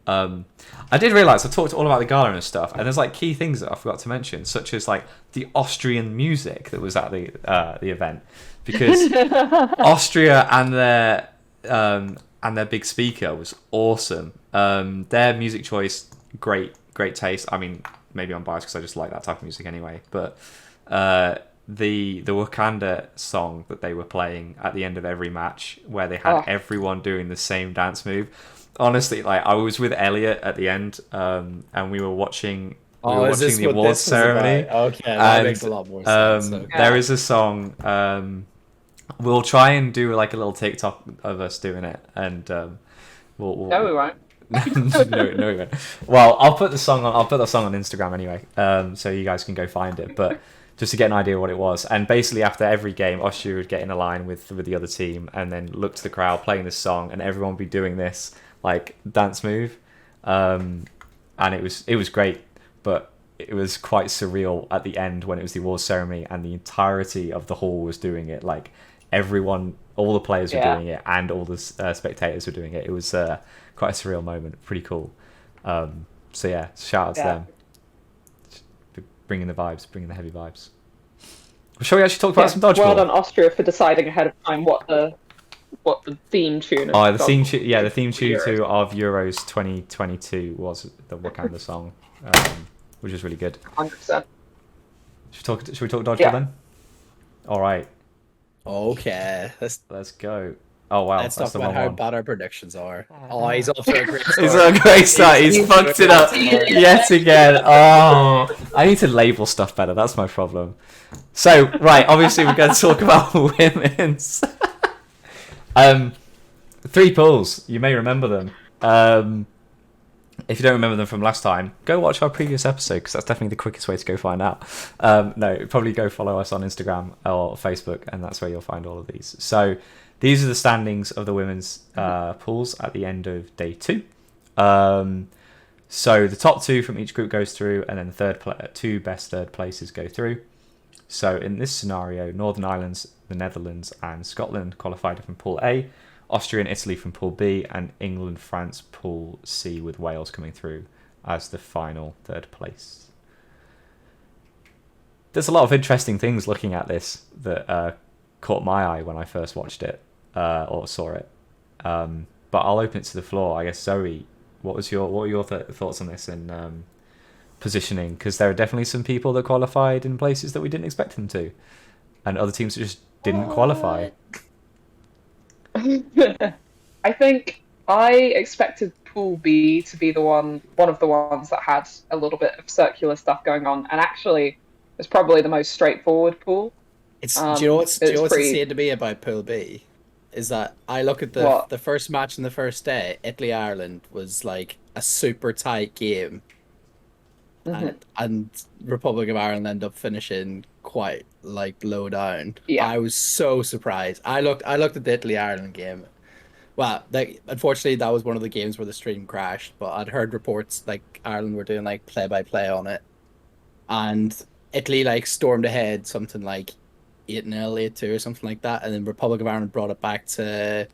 I did realize I talked all about the gala and stuff, and there's like key things that I forgot to mention, such as like the Austrian music that was at the event, because Austria and their big speaker was awesome. Their music choice, great taste. I mean, maybe I'm biased because I just like that type of music anyway, but the Wakanda song that they were playing at the end of every match, where they had everyone doing the same dance move. Honestly, like I was with Elliot at the end, and we were watching the awards ceremony. Okay, that makes a lot more sense. Okay. There is a song. We'll try and do like a little TikTok of us doing it, and we'll No, we won't. no, we won't. Well, I'll put the song on Instagram anyway, so you guys can go find it. But just to get an idea of what it was, and basically after every game, Austria would get in a line with the other team, and then look to the crowd playing this song, and everyone would be doing this like dance move, and it was great, but it was quite surreal at the end when it was the awards ceremony, and the entirety of the hall was doing it. Like everyone, all the players were doing it, and all the spectators were doing it. It was quite a surreal moment, pretty cool. So yeah, shout out to them, bringing the vibes, bringing the heavy vibes. Shall we actually talk about some dodgeball? Well done, Austria, for deciding ahead of time what the theme tune. The theme tune. Yeah, the theme tune of Euros 2022 was the Wakanda song, which was really good. 100%. Should we talk dodgeball then? All right. Okay, Let's go. Oh wow, let's that's talk the about wrong how one. bad our predictions are. Oh, he's off to a great start. He's on a great start. He's fucked it up yet again. Oh, I need to label stuff better. That's my problem. So, right, obviously we're going to talk about women's. 3 pools. You may remember them. If you don't remember them from last time, go watch our previous episode, because that's definitely the quickest way to go find out. No, probably go follow us on Instagram or Facebook, and that's where you'll find all of these. So these are the standings of the women's pools at the end of day 2. So the top 2 from each group goes through, and then the 2 best third places go through. So in this scenario, Northern Ireland, the Netherlands, and Scotland qualified from Pool A, Austria and Italy from Pool B, and England, France, Pool C, with Wales coming through as the final third place. There's a lot of interesting things looking at this that caught my eye when I first watched it or saw it. But I'll open it to the floor. I guess, Zoe, what were your thoughts on this and positioning? Because there are definitely some people that qualified in places that we didn't expect them to, and other teams that just didn't qualify. I think I expected Pool B to be one of the ones that had a little bit of circular stuff going on, and actually it's probably the most straightforward pool. Do you know what's insane to me about Pool B? Is that I look at the first match in the first day, Italy-Ireland was like a super tight game. And Republic of Ireland end up finishing quite like low down. Yeah. I was so surprised. I looked at the Italy-Ireland game. Well, unfortunately that was one of the games where the stream crashed, but I'd heard reports like Ireland were doing like play-by-play on it. And Italy like stormed ahead something like 8-0, 8-2 or something like that, and then Republic of Ireland brought it back to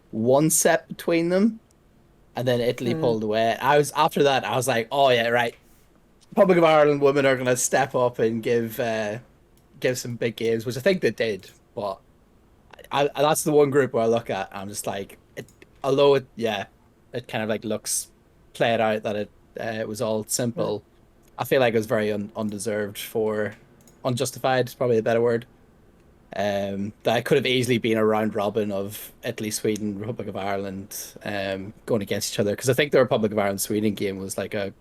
one set between them, and then Italy pulled away. After that I was like, oh yeah, right. Republic of Ireland women are gonna step up and give some big games, which I think they did. But that's the one group where I look at, I'm just like, although it kind of like looks played out that it was all simple. I feel like it was very undeserved unjustified is probably a better word. That could have easily been a round robin of Italy, Sweden, Republic of Ireland going against each other, because I think the Republic of Ireland Sweden game was like a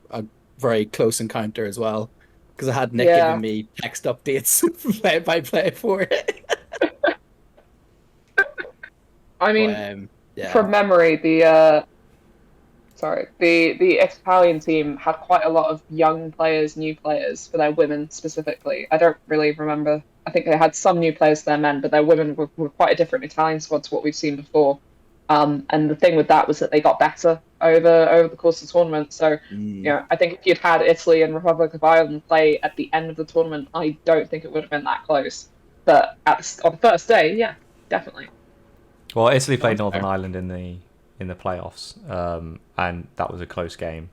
very close encounter as well, because I had Nick giving me text updates play by play for it. I mean, from memory, the Italian team had quite a lot of young players, new players for their women specifically. I don't really remember. I think they had some new players for their men, but their women were quite a different Italian squad to what we've seen before. And the thing with that was that they got better over the course of the tournament. So, I think if you'd had Italy and Republic of Ireland play at the end of the tournament, I don't think it would have been that close. But on the first day, yeah, definitely. Well, Italy played Northern Ireland in the playoffs, and that was a close game.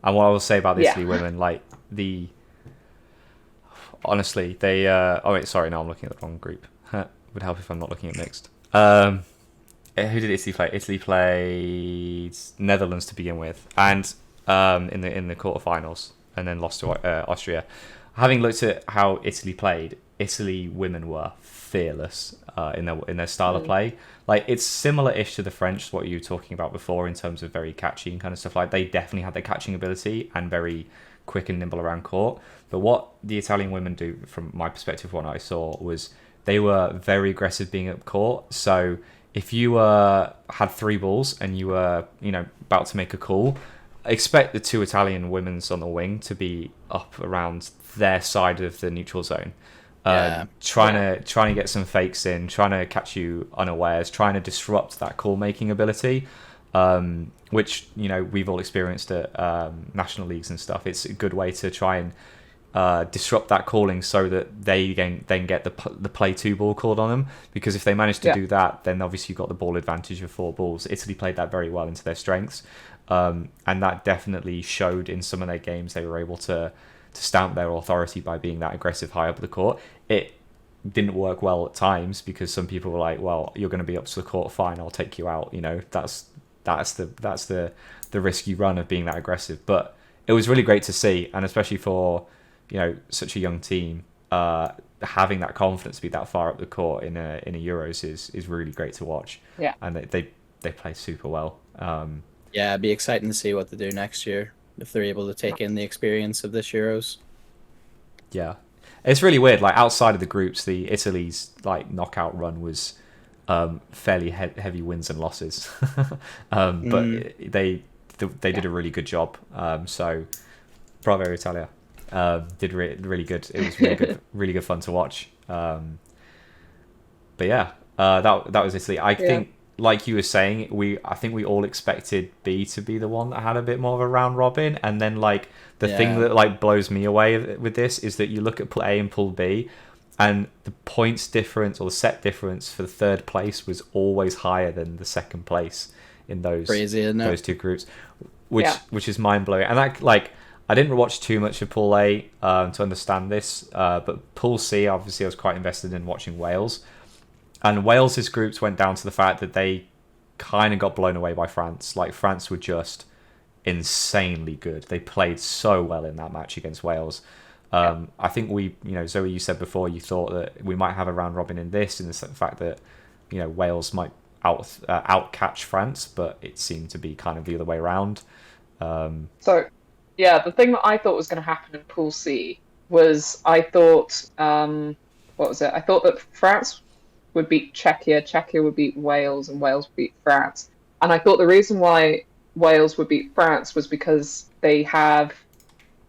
And what I will say about the Italy women, like honestly, they. Oh wait, sorry, no, I'm looking at the wrong group. Would help if I'm not looking at mixed. Who did Italy play? Italy played Netherlands to begin with, and in the quarterfinals, and then lost to Austria. Having looked at how Italy played, Italy women were fearless in their style of play. Like, it's similar-ish to the French, what you were talking about before, in terms of very catchy and kind of stuff. Like, they definitely had their catching ability and very quick and nimble around court. But what the Italian women do, from my perspective, what I saw was they were very aggressive being up court. So if you had 3 balls and you were about to make a call, expect the 2 Italian women's on the wing to be up around their side of the neutral zone. Trying to get some fakes in, trying to catch you unawares, trying to disrupt that call making ability, which we've all experienced at national leagues and stuff. It's a good way to try and disrupt that calling so that they then get the play 2 ball called on them, because if they manage to do that, then obviously you've got the ball advantage of 4 balls. Italy played that very well into their strengths, and that definitely showed in some of their games. They were able to stamp their authority by being that aggressive high up the court. It didn't work well at times because some people were like, well, you're going to be up to the court, fine, I'll take you out. That's the risk you run of being that aggressive. But it was really great to see, and especially for such a young team, having that confidence to be that far up the court in a Euros is really great to watch. Yeah, and they play super well. It'd be exciting to see what they do next year, if they're able to take in the experience of this Euros. Yeah. It's really weird. Like, outside of the groups, the Italy's like knockout run was fairly heavy wins and losses, but they did a really good job. So, bravo Italia! Did really good. It was really good fun to watch. But yeah, that was Italy. I think, like you were saying, I think we all expected B to be the one that had a bit more of a round robin, and then like the thing that like blows me away with this is that you look at Pool A and Pool B, and the points difference or the set difference for the third place was always higher than the second place in those Crazy, isn't it? those two groups, which is mind blowing. And I didn't watch too much of Pool A to understand this, but Pool C, obviously, I was quite invested in watching Wales. And Wales's groups went down to the fact that they kind of got blown away by France. Like, France were just insanely good. They played so well in that match against Wales. I think Zoe, you said before you thought that we might have a round robin in this, in the fact that, Wales might outcatch France, but it seemed to be kind of the other way around. Yeah, the thing that I thought was going to happen in Pool C was I thought, what was it? I thought that France would beat Czechia, Czechia would beat Wales, and Wales would beat France. And I thought the reason why Wales would beat France was because they have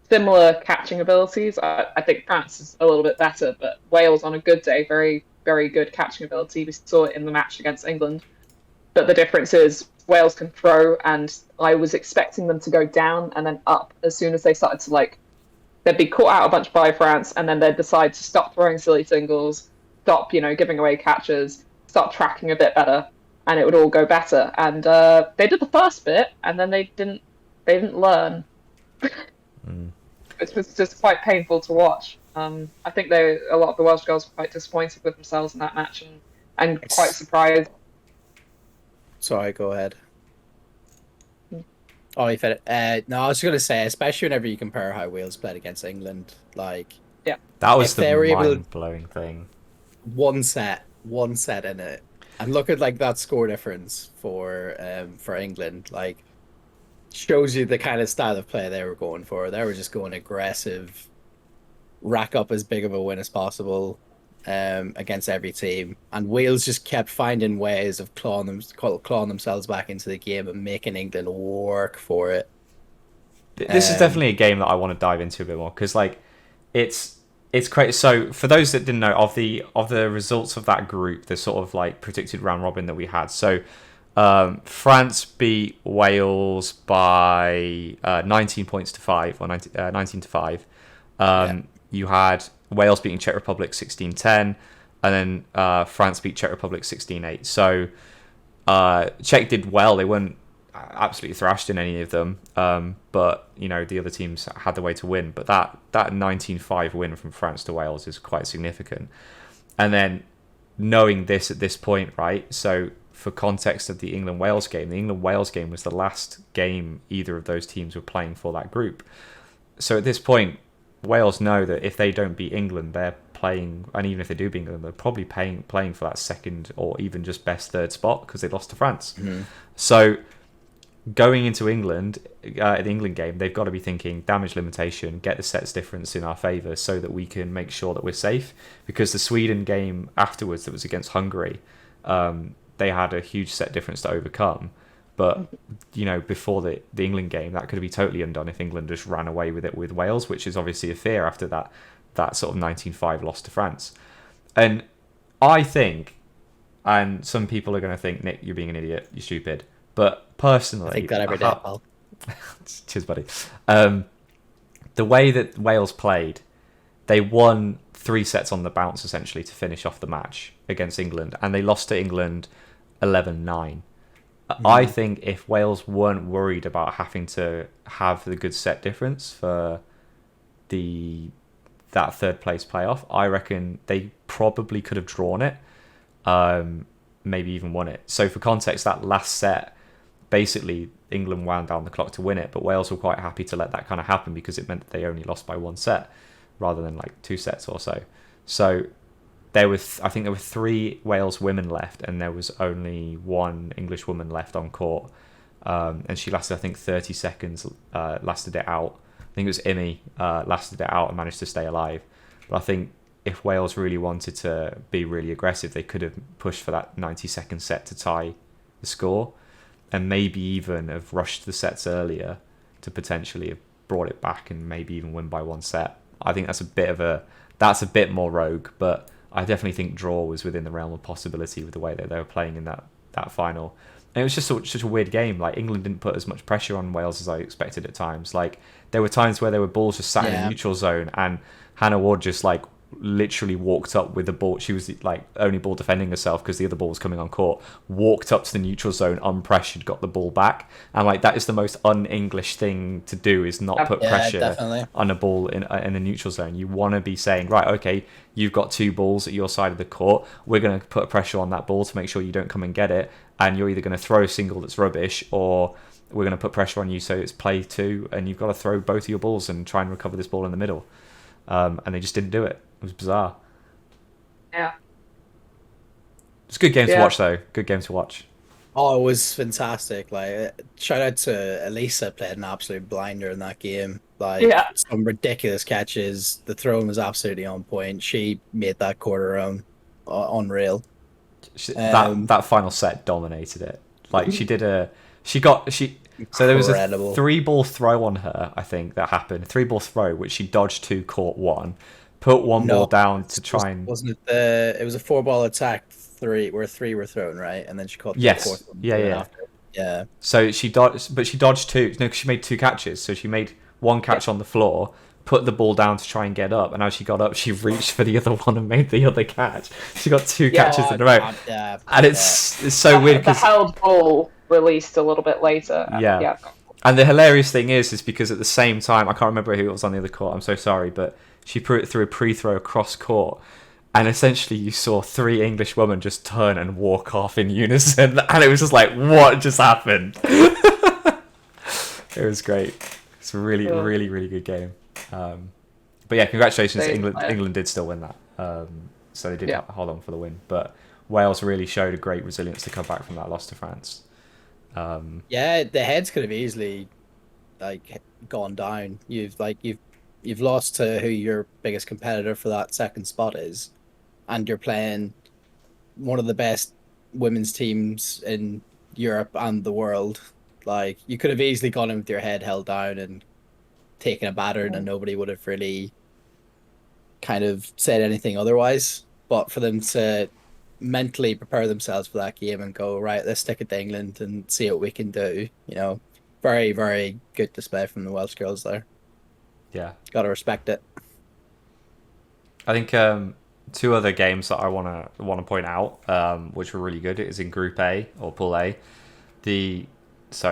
similar catching abilities. I think France is a little bit better, but Wales on a good day, very, very good catching ability. We saw it in the match against England. But the difference is Wales can throw, and I was expecting them to go down and then up as soon as they started to, they'd be caught out a bunch by France, and then they'd decide to stop throwing silly singles, stop, giving away catches, start tracking a bit better, and it would all go better. And they did the first bit, and then they didn't learn. It was just quite painful to watch. I think a lot of the Welsh girls were quite disappointed with themselves in that match, and quite surprised. Sorry, go ahead. Oh, you fed it. No, I was going to say, especially whenever you compare how Wales played against England, that was the mind-blowing thing. One set in it, and look at that score difference for England. Shows you the kind of style of play they were going for. They were just going aggressive, rack up as big of a win as possible against every team, and Wales just kept finding ways of clawing themselves back into the game and making England work for it. This is definitely a game that I want to dive into a bit more, because it's crazy. So for those that didn't know, of the results of that group, the sort of predicted round robin that we had, so France beat Wales by 19 points to 5, or 19 to 5. You had Wales beating Czech Republic 16-10, and then France beat Czech Republic 16-8. So Czech did well. They weren't absolutely thrashed in any of them, but the other teams had the way to win. But that 19-5 win from France to Wales is quite significant. And then knowing this at this point, right? So for context of the England-Wales game, the England-Wales game was the last game either of those teams were playing for that group. So at this point, Wales know that if they don't beat England, they're playing, and even if they do beat England, they're probably playing for that second or even just best third spot, because they lost to France. Mm-hmm. So going into England, the England game, they've got to be thinking damage limitation, get the sets difference in our favour so that we can make sure that we're safe. Because the Sweden game afterwards, that was against Hungary, they had a huge set difference to overcome. But, before the England game, that could be totally undone if England just ran away with it with Wales, which is obviously a fear after that sort of 19-5 loss to France. And I think, and some people are going to think, Nick, you're being an idiot, you're stupid. But personally... I think that every day, Paul. Cheers, buddy. The way that Wales played, they won 3 sets on the bounce, essentially, to finish off the match against England. And they lost to England 11-9. I think if Wales weren't worried about having to have the good set difference for that third place playoff, I reckon they probably could have drawn it, maybe even won it. So for context, that last set, basically England wound down the clock to win it, but Wales were quite happy to let that kind of happen because it meant that they only lost by 1 set rather than 2 sets or so. So I think there were 3 Wales women left, and there was only 1 English woman left on court, and she lasted, I think, 30 seconds, lasted it out. I think it was Imi lasted it out and managed to stay alive. But I think if Wales really wanted to be really aggressive, they could have pushed for that 90-second set to tie the score, and maybe even have rushed the sets earlier to potentially have brought it back and maybe even win by 1 set. I think that's a bit more rogue, but I definitely think draw was within the realm of possibility with the way that they were playing in that final. And it was just such a weird game. England didn't put as much pressure on Wales as I expected at times. There were times where there were balls just sat in a neutral zone, and Hannah Ward just literally walked up with the ball. She was like only ball defending herself because the other ball was coming on court. Walked up to the neutral zone unpressured, got the ball back, and like that is the most un-English thing to do, is not put pressure definitely on a ball in a neutral zone. You want to be saying, right, okay, you've got 2 balls at your side of the court. We're going to put pressure on that ball to make sure you don't come and get it, and you're either going to throw a single that's rubbish, or we're going to put pressure on you so it's play 2, and you've got to throw both of your balls and try and recover this ball in the middle. And they just didn't do it. It was bizarre. Yeah. It's a good game to watch, though. Good game to watch. Oh, it was fantastic. Like, shout out to Elisa, played an absolute blinder in that game. Like, some ridiculous catches. The throwing was absolutely on point. She made that quarter round unreal. That final set dominated it. Like, so there was a 3-ball throw on her, I think, that happened. 3-ball throw, which she dodged 2, caught 1, put 1 ball down to try and... Wasn't it it was a 4-ball attack, 3 were thrown, right? And then she caught the 4th one. Yeah. So she dodged 2. No, because she made 2 catches. So she made 1 catch on the floor, put the ball down to try and get up, and as she got up, she reached for the other one and made the other catch. She got 2 catches in a row. And it's so weird because... The held ball released a little bit later. And the hilarious thing is because at the same time, I can't remember who it was on the other court, I'm so sorry, but she threw a pre-throw across court, and essentially you saw 3 English women just turn and walk off in unison, and it was just like, what just happened? It was great. It's a really, really, really good game. But yeah, congratulations. England did still win that. So they did hold on for the win. But Wales really showed a great resilience to come back from that loss to France. The heads could have easily gone down. You've lost to who your biggest competitor for that second spot is, and you're playing one of the best women's teams in Europe and the world. Like, you could have easily gone in with your head held down and taken a battering, and nobody would have really kind of said anything otherwise. But for them to mentally prepare themselves for that game and go, right, let's stick it to England and see what we can do, very, very good display from the Welsh girls there. Yeah, gotta respect it. I think 2 other games that I want to point out, which were really good, is in Group A or Pool A.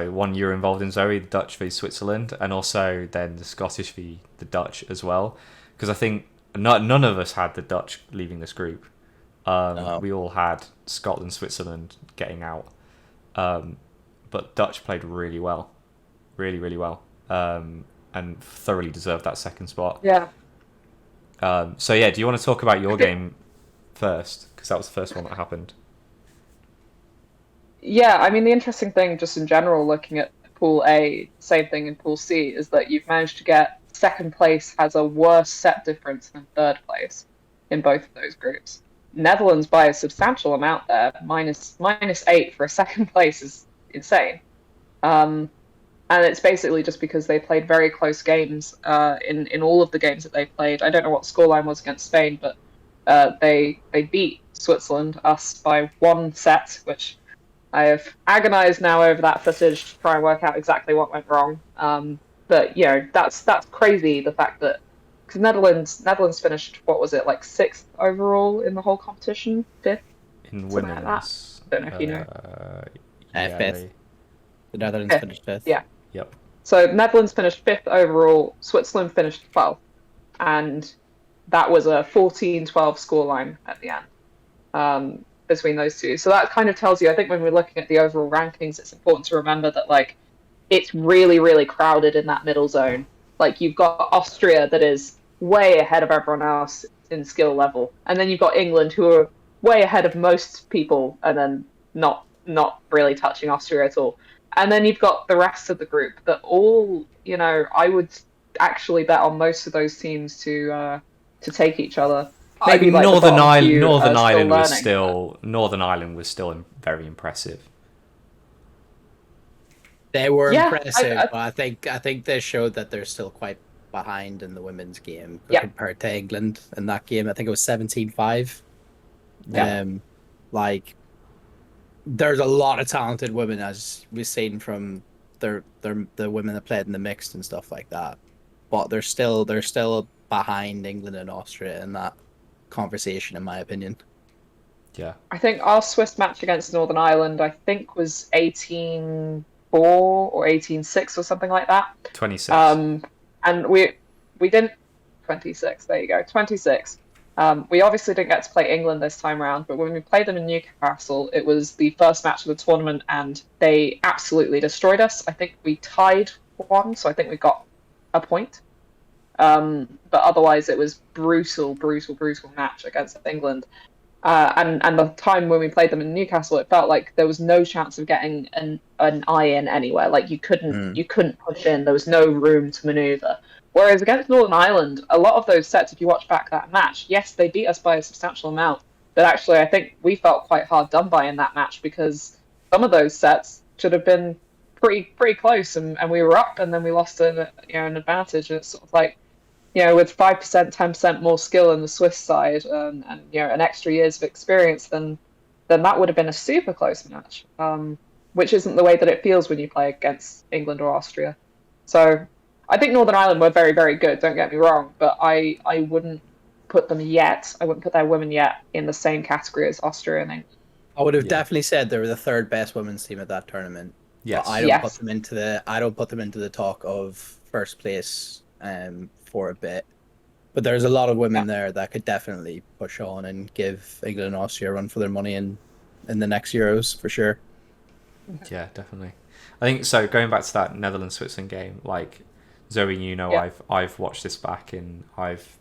One you're involved in, Zoe, the Dutch v Switzerland, and also then the Scottish v the Dutch as well. Because I think none of us had the Dutch leaving this group. No. We all had Scotland, Switzerland getting out. But Dutch played really well. Really, really well. And thoroughly deserved that second spot. Yeah. Do you want to talk about your game first? Because that was the first one that happened. Yeah, I mean, the interesting thing, just in general, looking at Pool A, same thing in Pool C, is that you've managed to get second place has a worse set difference than third place in both of those groups. Netherlands by a substantial amount there, minus 8 for a second place is insane. And it's basically just because they played very close games in all of the games that they played. I don't know what the scoreline was against Spain, but they beat Switzerland, us, by 1 set, which I have agonized now over that footage to try and work out exactly what went wrong. But that's crazy. The fact that because Netherlands finished, what was it, like 6th overall in the whole competition, 5th in women's. Like don't know if you know. 5th. The Netherlands finished 5th. Yeah. Yep. So Netherlands finished 5th overall. Switzerland finished 12th, and that was a 14-12 scoreline at the end. Between those two. So that kind of tells you, I think when we're looking at the overall rankings, it's important to remember that it's really, really crowded in that middle zone. Like, you've got Austria that is way ahead of everyone else in skill level, and then you've got England who are way ahead of most people and then not really touching Austria at all. And then you've got the rest of the group that all, I would actually bet on most of those teams to take each other. Maybe Northern Ireland was still very impressive. They were impressive, but I think they showed that they're still quite behind in the women's game compared to England in that game. I think it was 17-5. Yeah. There's a lot of talented women, as we've seen from the women that played in the mixed and stuff like that. But they're still behind England and Austria in that. conversation, in my opinion. Yeah. I think our Swiss match against Northern Ireland, I think, was 18-4 or 18-6 or something like that. 26. And we didn't 26. There you go, 26. We obviously didn't get to play England this time around, but when we played them in Newcastle, it was the first match of the tournament, and they absolutely destroyed us. I think we tied one, so I think we got a point. But otherwise, it was brutal match against England. And the time when we played them in Newcastle, it felt like there was no chance of getting an eye in anywhere. Like you couldn't push in. There was no room to manoeuvre. Whereas against Northern Ireland, a lot of those sets, if you watch back that match, yes, they beat us by a substantial amount. But actually, I think we felt quite hard done by in that match because some of those sets should have been pretty close, and we were up, and then we lost an advantage. And it's sort of like, with 5%, 10% more skill in the Swiss side, and an extra years of experience, then that would have been a super close match, which isn't the way that it feels when you play against England or Austria. So I think Northern Ireland were very, very good, don't get me wrong, but I wouldn't put them yet, I wouldn't put their women yet in the same category as Austria and England. I would have definitely said they were the third best women's team at that tournament. Yes. But I don't put them into the talk of first place for a bit. But there's a lot of women there that could definitely push on and give England and Austria a run for their money in the next Euros, for sure. Yeah, definitely. I think so. Going back to that Netherlands-Switzerland game, like Zoe, I've watched this back and I've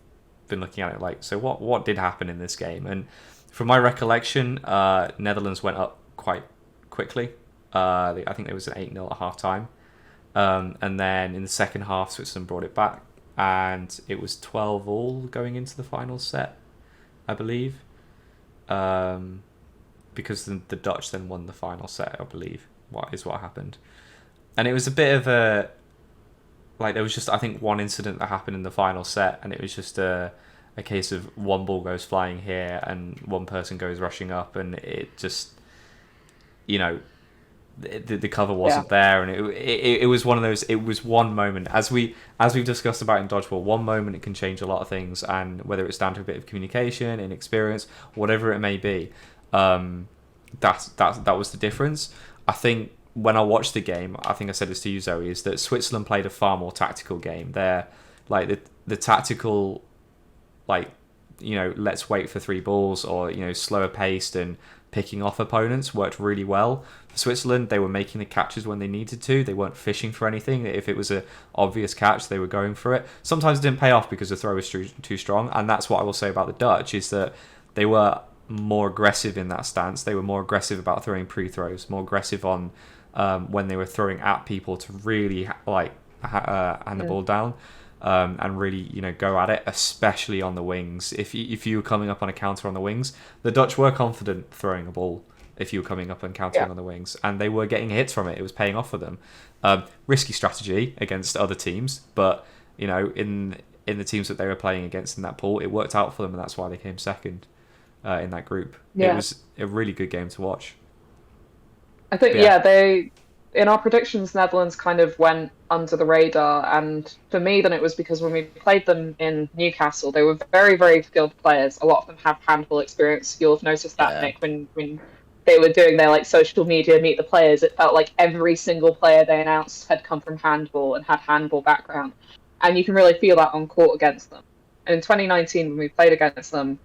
been looking at it like, so what did happen in this game? And from my recollection, Netherlands went up quite quickly. I think there was an 8-0 at half time. And then in the second half, Switzerland brought it back, and it was 12-all going into the final set, I believe. Because the Dutch then won the final set, I believe, what happened. And it was a bit of a, like, there was just, I think, one incident that happened in the final set, and it was just a case of one ball goes flying here and one person goes rushing up, and it just, the cover wasn't there, and it was one of those. It was one moment, as we've discussed about in dodgeball. One moment it can change a lot of things, and whether it's down to a bit of communication, inexperience, whatever it may be, that was the difference. I think when I watched the game, I think I said this to you, Zoe, is that Switzerland played a far more tactical game. They're like the tactical, like, let's wait for three balls, or slower paced and picking off opponents worked really well. For Switzerland, they were making the catches when they needed to. They weren't fishing for anything. If it was an obvious catch, they were going for it. Sometimes it didn't pay off because the throw was too strong, and that's what I will say about the Dutch, is that they were more aggressive in that stance. They were more aggressive about throwing pre-throws, more aggressive on when they were throwing at people to really hand the ball down. And really, go at it, especially on the wings. If you were coming up on a counter on the wings, the Dutch were confident throwing a ball if you were coming up and countering on the wings, and they were getting hits from it. It was paying off for them. Risky strategy against other teams, but in the teams that they were playing against in that pool, it worked out for them, and that's why they came second in that group. It was a really good game to watch. I think they, in our predictions, Netherlands kind of went under the radar, and for me, then it was because when we played them in Newcastle, they were very, very skilled players. A lot of them have handball experience. You'll have noticed that, Nick, when they were doing their social media meet the players, it felt like every single player they announced had come from handball and had handball background, and you can really feel that on court against them. And in 2019, when we played against them,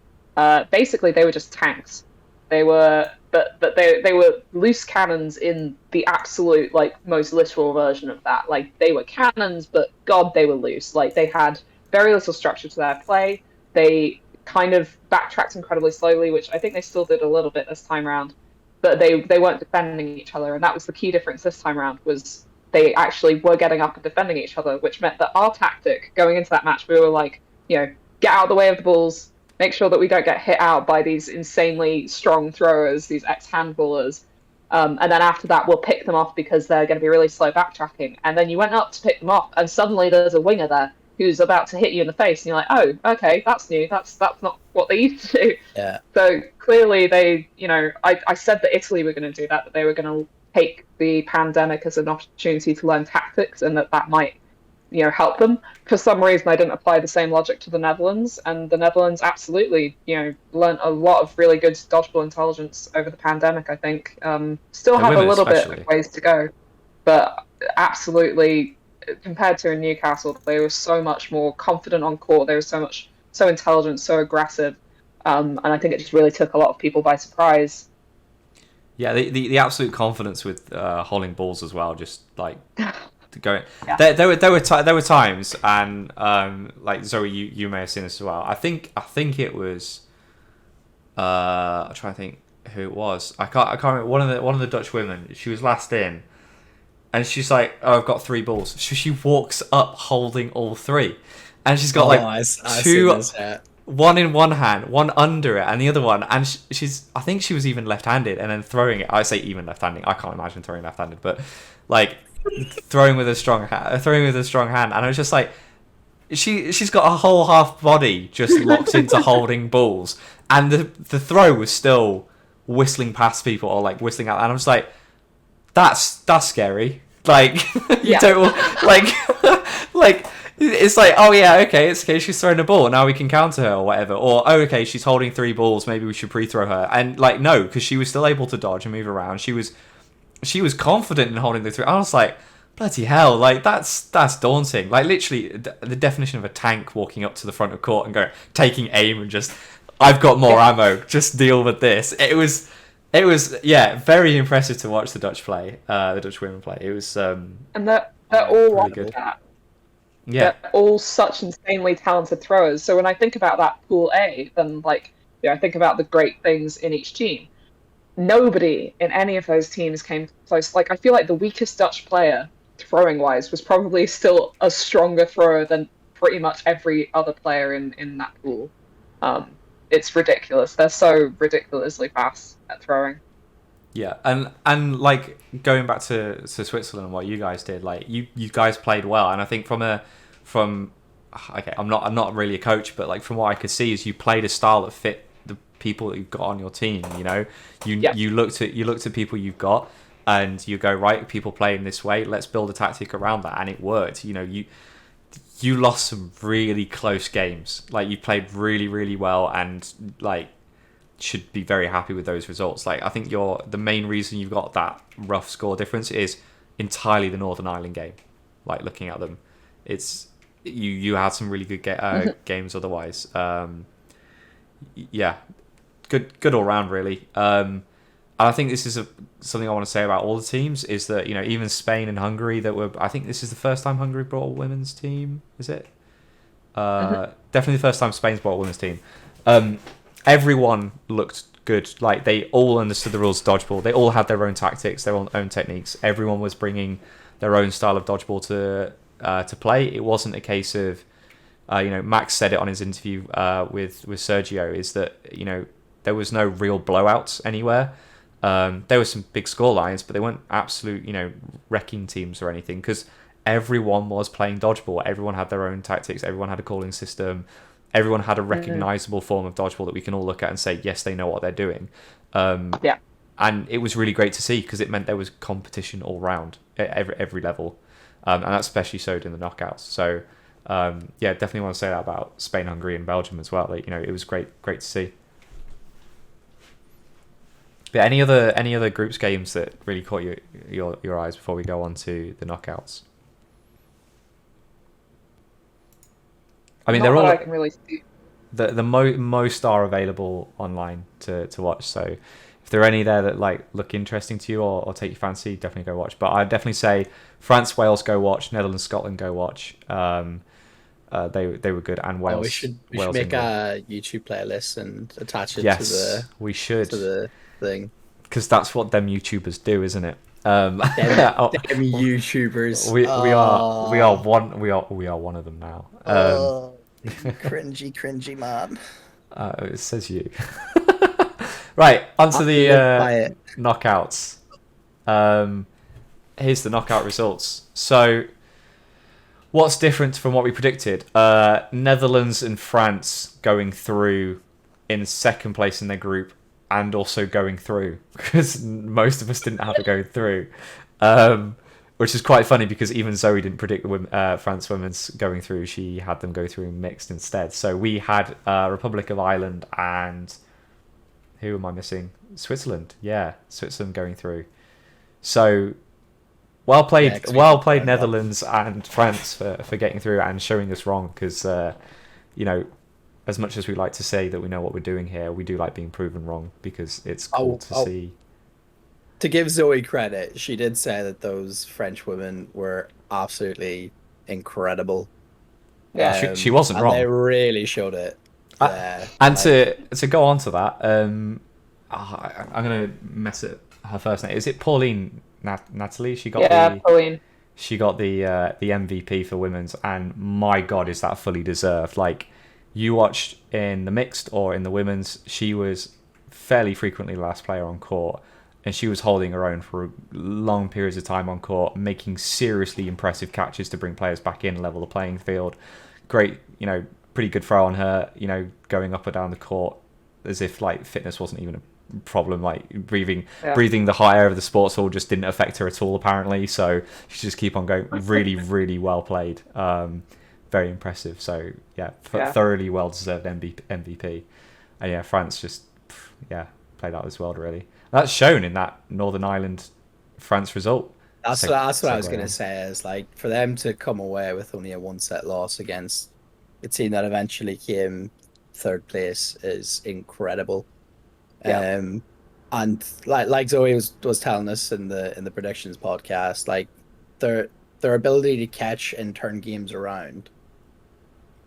basically they were just tanks. They were. But they were loose cannons in the absolute most literal version of that. They were cannons, but God, they were loose. They had very little structure to their play. They kind of backtracked incredibly slowly, which I think they still did a little bit this time around. But they weren't defending each other, and that was the key difference this time around. Was they actually were getting up and defending each other, which meant that our tactic going into that match, we were get out of the way of the balls. Make sure that we don't get hit out by these insanely strong throwers, these ex-handballers. And then after that, we'll pick them off because they're going to be really slow backtracking. And then you went up to pick them off, and suddenly there's a winger there who's about to hit you in the face. And you're like, oh, okay, that's new. That's not what they used to do. Yeah. So clearly they, I said that Italy were going to do that they were going to take the pandemic as an opportunity to learn tactics, and that might help them. For some reason, I didn't apply the same logic to the Netherlands, and the Netherlands absolutely, learned a lot of really good dodgeball intelligence over the pandemic. I think still The have a women little bit especially. of ways to go, but absolutely, compared to in Newcastle, they were so much more confident on court. They were so intelligent, so aggressive, and I think it just really took a lot of people by surprise. Yeah, the absolute confidence with holding balls as well, just like to go. Yeah. There were times, and like Zoe, you may have seen this as well. I think it was. I'm trying to think who it was. I can't remember. One of the Dutch women. She was last in, and she's like, "Oh, I've got 3 balls." So she walks up holding all 3, and she's got I've two. seen this, yeah. One in one hand, one under it, and the other one, and I think she was even left-handed, and then throwing it. I say even left-handed. I can't imagine throwing left-handed, but like throwing with a strong hand, and I was just like, she's got a whole half body just locked into holding balls, and the throw was still whistling past people or like whistling out, and I'm just like, that's scary. Like you Yeah. don't like. It's like, oh yeah, okay, it's okay, she's throwing a ball, now we can counter her or whatever. Or, oh, okay, she's holding 3 balls, maybe we should pre-throw her. And like, no, because she was still able to dodge and move around. She was confident in holding the 3. I was like, bloody hell, like that's daunting. Like literally the definition of a tank walking up to the front of court and taking aim and just, I've got more ammo, just deal with this. It was yeah, very impressive to watch the Dutch play, the Dutch women play. It was And they're all like good. that. Yeah. They're all such insanely talented throwers. So when I think about that pool A, then I think about the great things in each team. Nobody in any of those teams came close. Like, I feel like the weakest Dutch player, throwing wise, was probably still a stronger thrower than pretty much every other player in that pool. It's ridiculous. They're so ridiculously fast at throwing. Yeah, and like going back to Switzerland and what you guys did, like you guys played well, and I think okay, I'm not really a coach, but like from what I could see is you played a style that fit the people that you've got on your team. You looked at people you've got, and you go, right, people play in this way, let's build a tactic around that, and it worked. You lost some really close games, like you played really really well, and like should be very happy with those results. Like I think the main reason you've got that rough score difference is entirely the Northern Ireland game. Like looking at them, it's you had some really good games otherwise. Yeah, good all round really. And I think this is something I want to say about all the teams is that even Spain and Hungary I think this is the first time Hungary brought a women's team. Is it? Definitely the first time Spain's brought a women's team. Everyone looked good. Like they all understood the rules of dodgeball. They all had their own tactics, their own techniques. Everyone was bringing their own style of dodgeball to play. It wasn't a case of, Max said it on his interview with Sergio, is that there was no real blowouts anywhere. There were some big score lines, but they weren't absolute wrecking teams or anything because everyone was playing dodgeball. Everyone had their own tactics. Everyone had a calling system. Everyone had a recognizable form of dodgeball that we can all look at and say, yes, they know what they're doing. Yeah. And it was really great to see because it meant there was competition all round at every level. And that especially showed in the knockouts. So, yeah, definitely want to say that about Spain, Hungary, and Belgium as well. Like, it was great to see. But any other groups games that really caught your eyes before we go on to the knockouts? I mean, they're all. I can really see. The most are available online to watch. So if there are any there that look interesting to you or take your fancy, definitely go watch. But I'd definitely say France, Wales, go watch. Netherlands, Scotland, go watch. They were good, and Wales. We should Wales, make England. a YouTube playlist and attach it we should to the thing. Because that's what them YouTubers do, isn't it? Them YouTubers. We are one of them now. Cringy man. It says you. Right, onto the knockouts. Here's the knockout results. So, what's different from what we predicted? Netherlands and France going through in second place in their group, and also going through because most of us didn't have to go through. which is quite funny because even Zoe didn't predict the France women's going through. She had them go through mixed instead. So we had Republic of Ireland and who am I missing? Switzerland. Yeah, Switzerland going through. So well played, Netherlands and France for getting through and showing us wrong because you know, as much as we like to say that we know what we're doing here, we do like being proven wrong because it's cool to see. To give Zoe credit, she did say that those French women were absolutely incredible. Yeah, she wasn't wrong. They really showed it. And to go on to that, I'm gonna mess it. Her first name is it Pauline Natalie? Pauline. She got the MVP for women's, and my God, is that fully deserved? Like you watched in the mixed or in the women's, she was fairly frequently the last player on court. And she was holding her own for long periods of time on court, making seriously impressive catches to bring players back in, level the playing field. Great, pretty good throw on her, going up or down the court as if like fitness wasn't even a problem. Like breathing the hot air of the sports hall just didn't affect her at all, apparently. So she just keep on going. Really, really well played. Very impressive. So thoroughly well deserved MVP. And yeah, France just played out this world really. That's shown in that Northern Ireland France result. That's what I was going to say. Is like for them to come away with only a 1-set loss against a team that eventually came third place is incredible. Yeah. And like Zoe was telling us in the predictions podcast, like their ability to catch and turn games around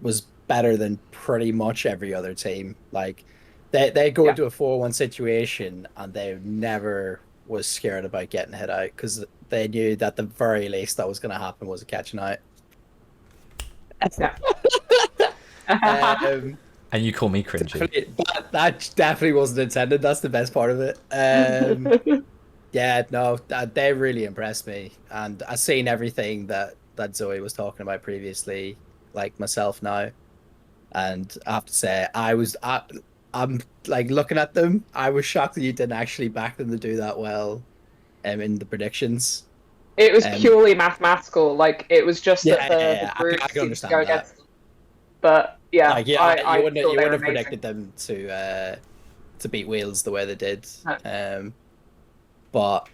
was better than pretty much every other team. Like. They go into a 4-1 situation and they never was scared about getting hit out because they knew that the very least that was going to happen was a catching out. And you call me cringy. That definitely wasn't intended. That's the best part of it. They really impressed me, and I've seen everything that Zoe was talking about previously, like myself now, and I have to say I'm like looking at them. I was shocked that you didn't actually back them to do that well, in the predictions. It was purely mathematical. Like it was just that the group I can understand go that. against them. But yeah, you wouldn't have predicted them to beat Wales the way they did. No. But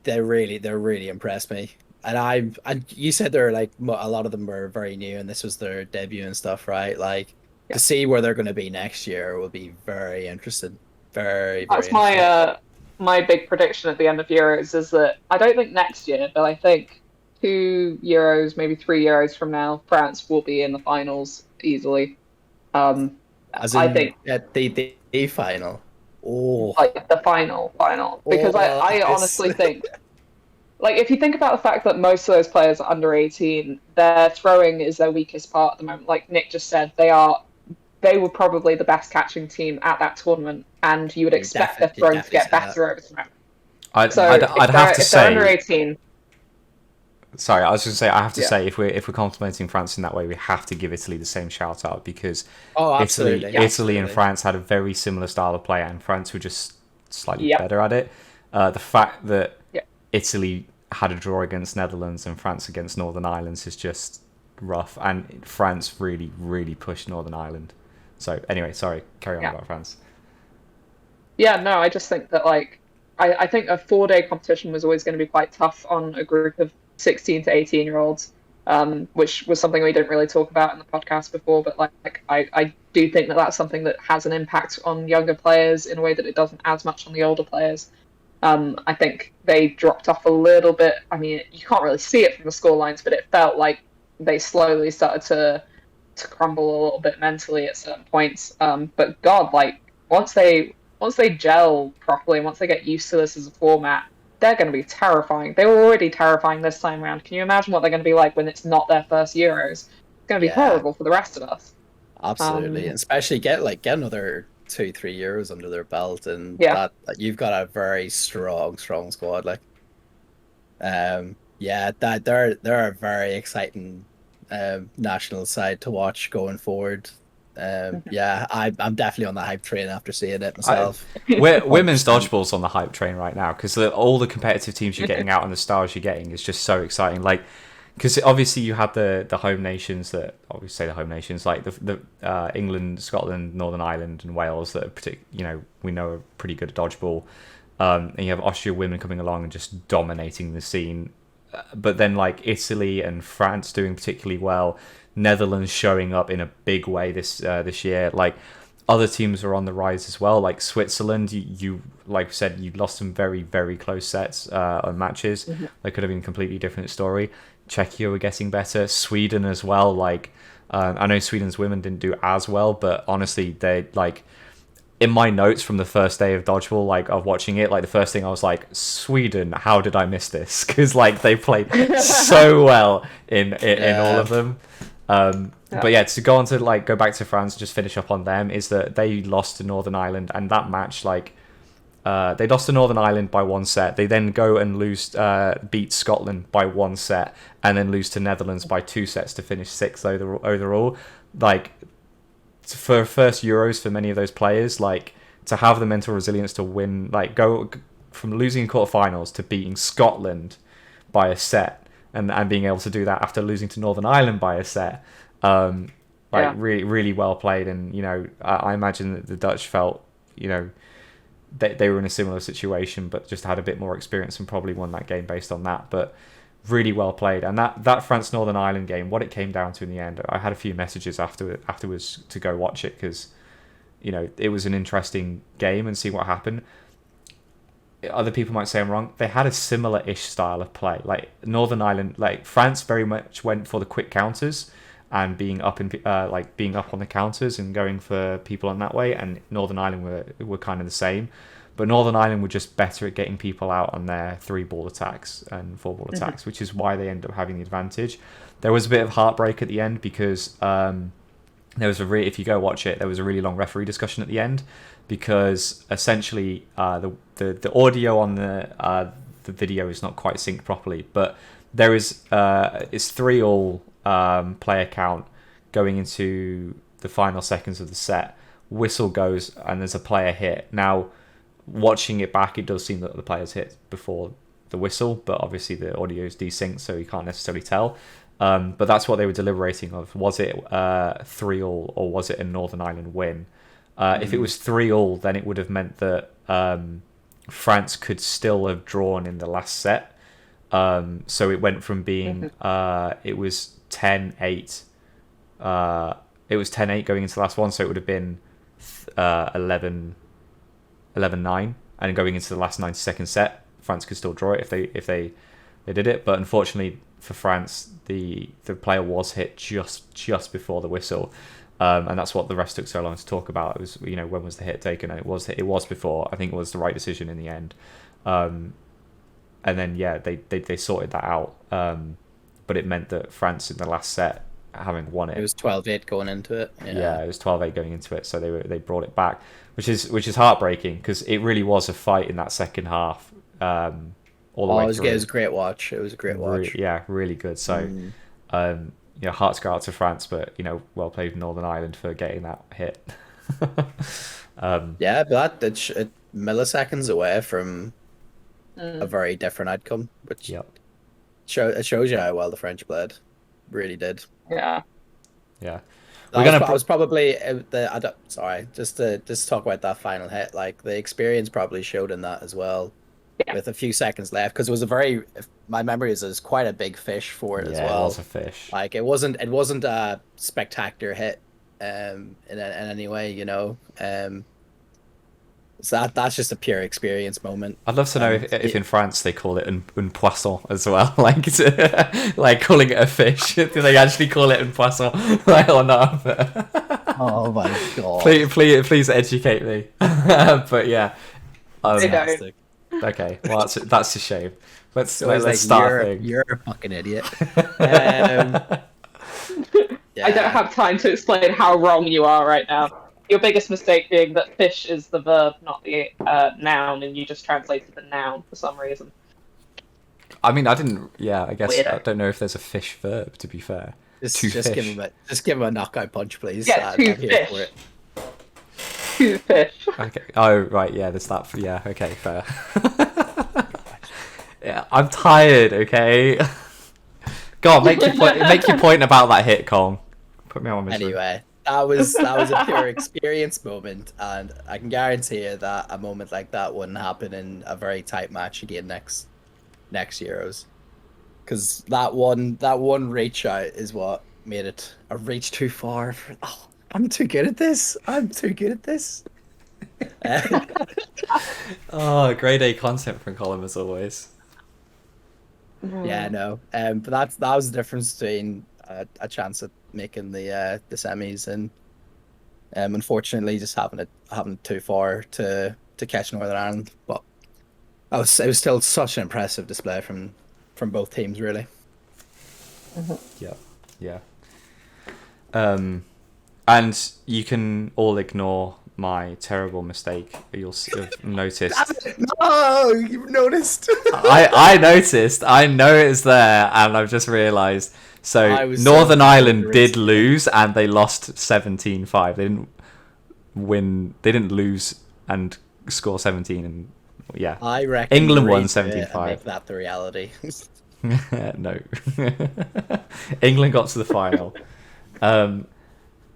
they really impressed me. And you said they're like a lot of them were very new, and this was their debut and stuff, right? Like. To see where they're going to be next year will be very interesting. Very, very That's interesting. my big prediction at the end of Euros is that I don't think next year, but I think 2 Euros, maybe 3 Euros from now, France will be in the finals easily. I think at the final. Oh, like the final, because I honestly think, like, if you think about the fact that most of those players are under 18, their throwing is their weakest part at the moment. Like Nick just said, they were probably the best catching team at that tournament, and you would expect their throwing to get better over time. I'd have to say, under 18. Sorry, I was just going to say, I have to say, if we're complimenting France in that way, we have to give Italy the same shout out because Italy and France had a very similar style of play, and France were just slightly better at it. The fact that Italy had a draw against Netherlands and France against Northern Ireland is just rough, and France really, really pushed Northern Ireland. So anyway, sorry, carry on about France. Yeah, no, I just think that like I think a 4-day competition was always going to be quite tough on a group of 16 to 18-year-olds, which was something we didn't really talk about in the podcast before. But like I do think that that's something that has an impact on younger players in a way that it doesn't as much on the older players. I think they dropped off a little bit. I mean, you can't really see it from the score lines, but it felt like they slowly started to crumble a little bit mentally at certain points. But God, like once they gel properly, once they get used to this as a format, they're going to be terrifying. They were already terrifying this time around. Can you imagine what they're going to be like when it's not their first Euros? It's going to be horrible for the rest of us. Absolutely, and especially get another 2-3 years under their belt, and that you've got a very strong squad. Like, that they're a very exciting national side to watch going forward. Yeah, I'm definitely on the hype train after seeing it I, myself. women's dodgeball's on the hype train right now because all the competitive teams you're getting out and the stars you're getting is just so exciting. Like, because obviously you had the home nations that obviously say the home nations like the England, Scotland, Northern Ireland, and Wales that are we know are pretty good at dodgeball. And you have Austria women coming along and just dominating the scene. But then like Italy and France doing particularly well, Netherlands showing up in a big way this year. Like other teams are on the rise as well. Like Switzerland, you like I said, you lost some very very close sets on matches. Mm-hmm. That could have been a completely different story. Czechia were getting better. Sweden as well. Like I know Sweden's women didn't do as well, but honestly, they like. In my notes from the first day of dodgeball, like of watching it, like the first thing I was like, Sweden, how did I miss this? Because like they played so well in all of them. But yeah, to go on to like go back to France, just finish up on them is that they lost to Northern Ireland, and that match like they lost to Northern Ireland by 1 set. They then go and beat Scotland by 1 set, and then lose to Netherlands by 2 sets to finish 6th overall. Like. For first Euros for many of those players, like to have the mental resilience to win, like go from losing in quarterfinals to beating Scotland by a set, and being able to do that after losing to Northern Ireland by a set, really really well played. And I imagine that the Dutch felt they were in a similar situation, but just had a bit more experience and probably won that game based on that. But really well played. And that France Northern Ireland game, what it came down to in the end, I had a few messages afterwards to go watch it because it was an interesting game and see what happened. Other people might say I'm wrong. They had a similar-ish style of play. Like Northern Ireland, like France very much went for the quick counters and being up on the counters and going for people on that way, and Northern Ireland were kind of the same. But Northern Ireland were just better at getting people out on their 3-ball attacks and 4-ball attacks, which is why they ended up having the advantage. There was a bit of heartbreak at the end because there was if you go watch it, there was a really long referee discussion at the end because essentially the audio on the video is not quite synced properly. But there is it's 3-3 player count going into the final seconds of the set. Whistle goes and there's a player hit. Now, watching it back, it does seem that the players hit before the whistle, but obviously the audio is desynced, so you can't necessarily tell. But that's what they were deliberating of. Was it 3-3 or was it a Northern Ireland win? If it was 3-3, then it would have meant that France could still have drawn in the last set. So it went from being it was 10-8. It was 10-8 going into the last one, so it would have been 11-9, and going into the last 90-second set, France could still draw it if they did it. But unfortunately for France, the player was hit just before the whistle, and that's what the rest took so long to talk about. It was when was the hit taken, and it was before. I think it was the right decision in the end. And then they sorted that out, but it meant that France in the last set, having won it, was 12-8 going into it. Yeah, it was 12-8 going into it, so they brought it back, which is heartbreaking because it really was a fight in that second half, all the way through. It was a great watch. It was a great watch. Really good. So, hearts go out to France, but well played Northern Ireland for getting that hit. But that's milliseconds away from a very different outcome, which it shows you how well the French played. Really did. Yeah. I was probably just to talk about that final hit. Like the experience probably showed in that as well, with a few seconds left, because it was my memory is there's quite a big fish for it as well. It was a fish. Like it wasn't a spectacular hit, in any way, So that's just a pure experience moment. I'd love to know if in France they call it un poisson as well, like calling it a fish. Do they actually call it un poisson, or not? Oh my god! Please educate me. But yeah, fantastic. Okay, well that's a shame. Let's start. You're a fucking idiot. I don't have time to explain how wrong you are right now. Your biggest mistake being that fish is the verb, not the noun, and you just translated the noun for some reason. I mean, I didn't. Yeah, I guess Weirdo. I don't know if there's a fish verb. To be fair, Just give him a knockout punch, please. Yeah, two I'm here for fish. it. 2 fish. Okay. Oh right, yeah. There's that. Yeah. Okay. Fair. Yeah, I'm tired. Okay. God, make your point. Make your point about that hit, Cole. Put me on my misery. Anyway, that was a pure experience moment, and I can guarantee you that a moment like that wouldn't happen in a very tight match again next Euros, because that one reach out is what made it a reach too far. Oh, I'm too good at this. Oh, grade A content from Colin as always. Yeah, no. But that was the difference between a chance at making the semis and unfortunately just having it too far to catch Northern Ireland. But it was still such an impressive display from both teams, really. Yeah. And you can all ignore my terrible mistake. You'll have noticed. No, you've noticed. I noticed. I know it's there, and I've just realised. So Northern Ireland did lose, and they lost 17-5. They didn't win. They didn't lose and score 17. And yeah, I reckon England won 17-5. Make that the reality. No, England got to the final.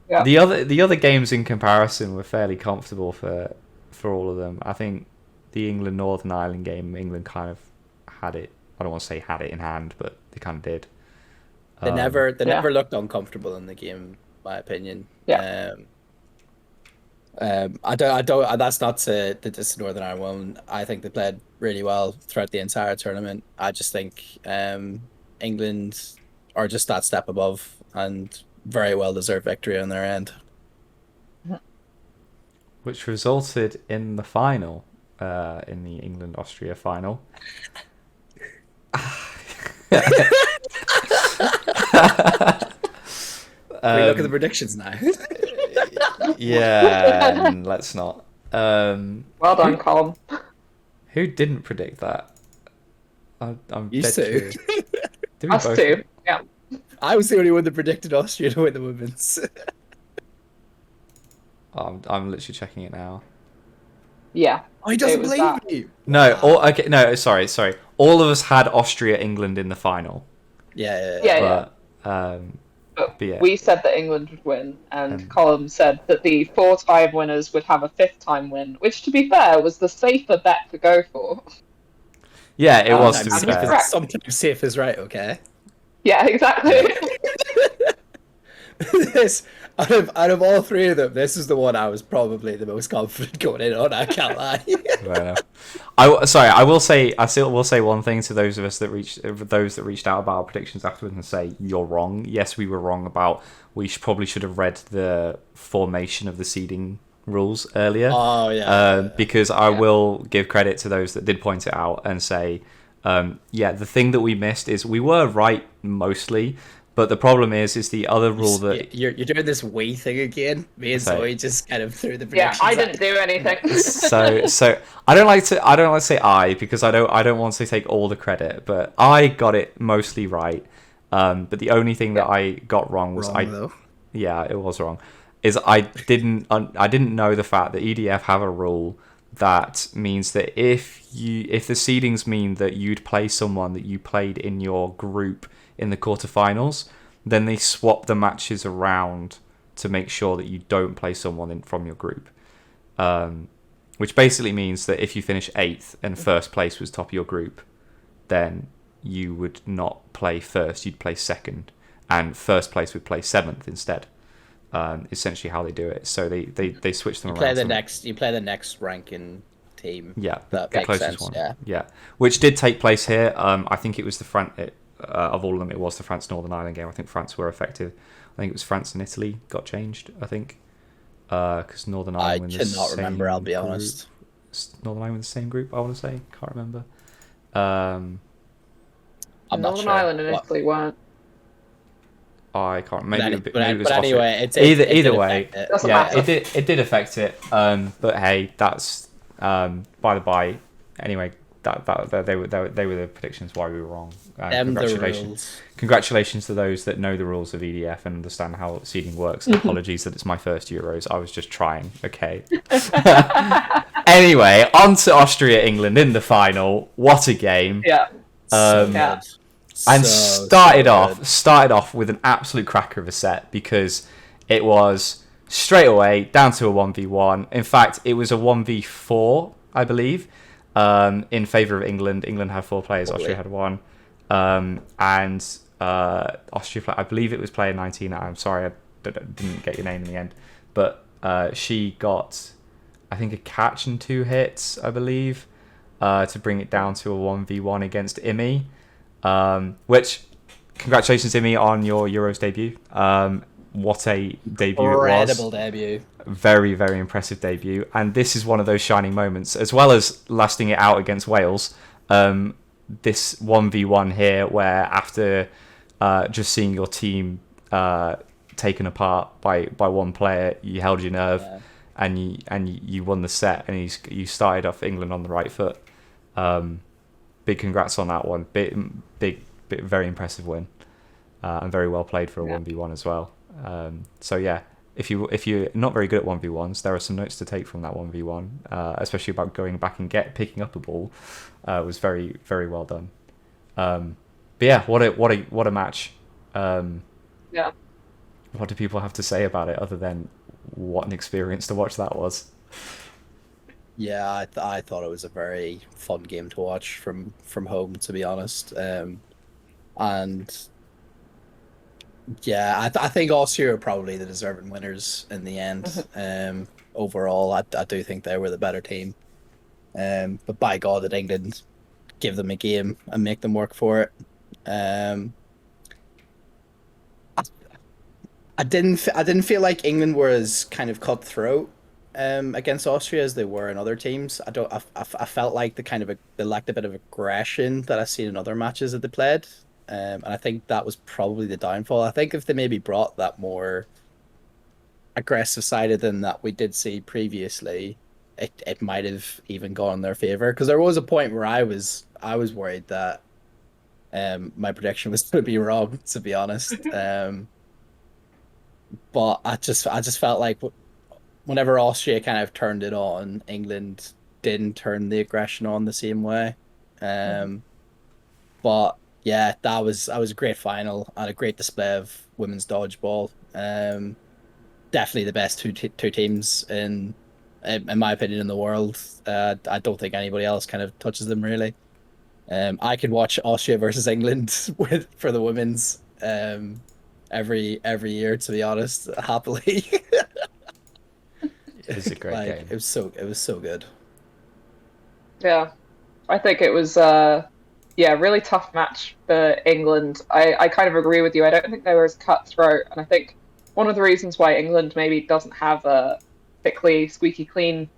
Yeah. The other games in comparison were fairly comfortable for all of them. I think the England Northern Ireland game, England kind of had it. I don't want to say had it in hand, but they kind of did. They never looked uncomfortable in the game, in my opinion. Yeah. I don't. That's not to diss Northern Ireland one. I think they played really well throughout the entire tournament. I just think England are just that step above and very well deserved victory on their end. Which resulted in the final, in the England-Austria final. We look at the predictions now. Yeah, let's not. Well done, Colin. Who didn't predict that? I'm Used dead to. curious. Did we Us both? too. Yeah. I was the only one that predicted Austria to win the women's. I'm literally checking it now. Yeah. Oh, he doesn't It was believe that. me. No, okay, no, sorry. All of us had Austria, England in the final. Yeah. But yeah. We said that England would win, and Colin said that the 4-time winners would have a 5th-time win, which, to be fair, was the safer bet to go for. Yeah, it was, to be Sometimes fair. Sometimes safe is right, okay? Yeah, exactly. This out of all three of them, this is the one I was probably the most confident going in on. I can't lie. Fair enough. I will say one thing to those that reached out about our predictions afterwards and say you're wrong. Yes, we were wrong about probably should have read the formation of the seeding rules earlier. Oh yeah. Because I will give credit to those that did point it out and say, the thing that we missed is we were right mostly. But the problem is the other rule that you're doing this we thing again. Me and Zoe just kind of threw the predictions. Yeah, I didn't do anything. so I don't like to say I because I don't want to take all the credit, but I got it mostly right. But the only thing that I got wrong was it was wrong. Is I didn't know the fact that EDF have a rule that means that if the seedings mean that you'd play someone that you played in your group in the quarterfinals, then they swap the matches around to make sure that you don't play someone from your group. Which basically means that if you finish 8th and first place was top of your group, then you would not play first, you'd play second, and first place would play 7th instead. Essentially how they do it. So they switch them around. You play the next ranking team. Yeah, that the makes closest sense. one. Yeah, which did take place here. I think it was the France. Of all of them, it was the France Northern Ireland game. I think France were effective. I think it was France and Italy got changed. I think because Northern Ireland. I cannot remember. I'll be honest. Northern Ireland in the same group. I want to say. Can't remember. I'm not Northern sure. Ireland and Italy weren't. I can't. Maybe it was but anyway, either way. It It did affect it. But hey, that's by the by. Anyway, they were the predictions why we were wrong. Congratulations. Congratulations to those that know the rules of EDF and understand how seeding works. Apologies that it's my first Euros. I was just trying. Okay. Anyway, on to Austria England in the final. What a game! Yeah. And started off with an absolute cracker of a set, because it was straight away down to a 1v1. In fact, it was a 1v4, I believe, in favour of England. England had 4 players, Austria had 1. And Austria, I believe it was player 19. I'm sorry, I didn't get your name in the end. But she got, I think, a catch and 2 hits, I believe, to bring it down to a 1v1 against Imi. Which, congratulations, Imi, on your Euros debut. What a debut it was. Incredible debut. Very, very impressive debut. And this is one of those shining moments, as well as lasting it out against Wales. This 1v1 here, where after just seeing your team taken apart by one player, you held your nerve, and you won the set, and you started off England on the right foot. Big congrats on that one. Big, very impressive win, and very well played for a 1v1 as well. So yeah, if you're not very good at 1v1s, there are some notes to take from that 1v1, especially about going back and picking up a ball. Was very, very well done. But yeah, what a match. Yeah. What do people have to say about it other than what an experience to watch that was? Yeah, I thought it was a very fun game to watch from home, to be honest. And yeah, I think Austria are probably the deserving winners in the end. Overall, I do think they were the better team. But by God, did England give them a game and make them work for it. I didn't feel like England were as kind of cutthroat against Austria as they were in other teams. I felt like they lacked a bit of aggression that I've seen in other matches that they played. And I think that was probably the downfall. I think if they maybe brought that more aggressive side of them that we did see previously, it might have even gone in their favor. Because there was a point where I was worried that my prediction was going to be wrong, to be honest. But I just felt like whenever Austria kind of turned it on, England didn't turn the aggression on the same way. But yeah, that was a great final and a great display of women's dodgeball. Definitely the best two teams in my opinion in the world. I don't think anybody else kind of touches them really. I could watch Austria versus England for the women's every year, to be honest, happily. It was a great game. It was so good. Yeah, I think it was really tough match for England. I kind of agree with you. I don't think they were as cutthroat, and I think one of the reasons why England maybe doesn't have a particularly squeaky clean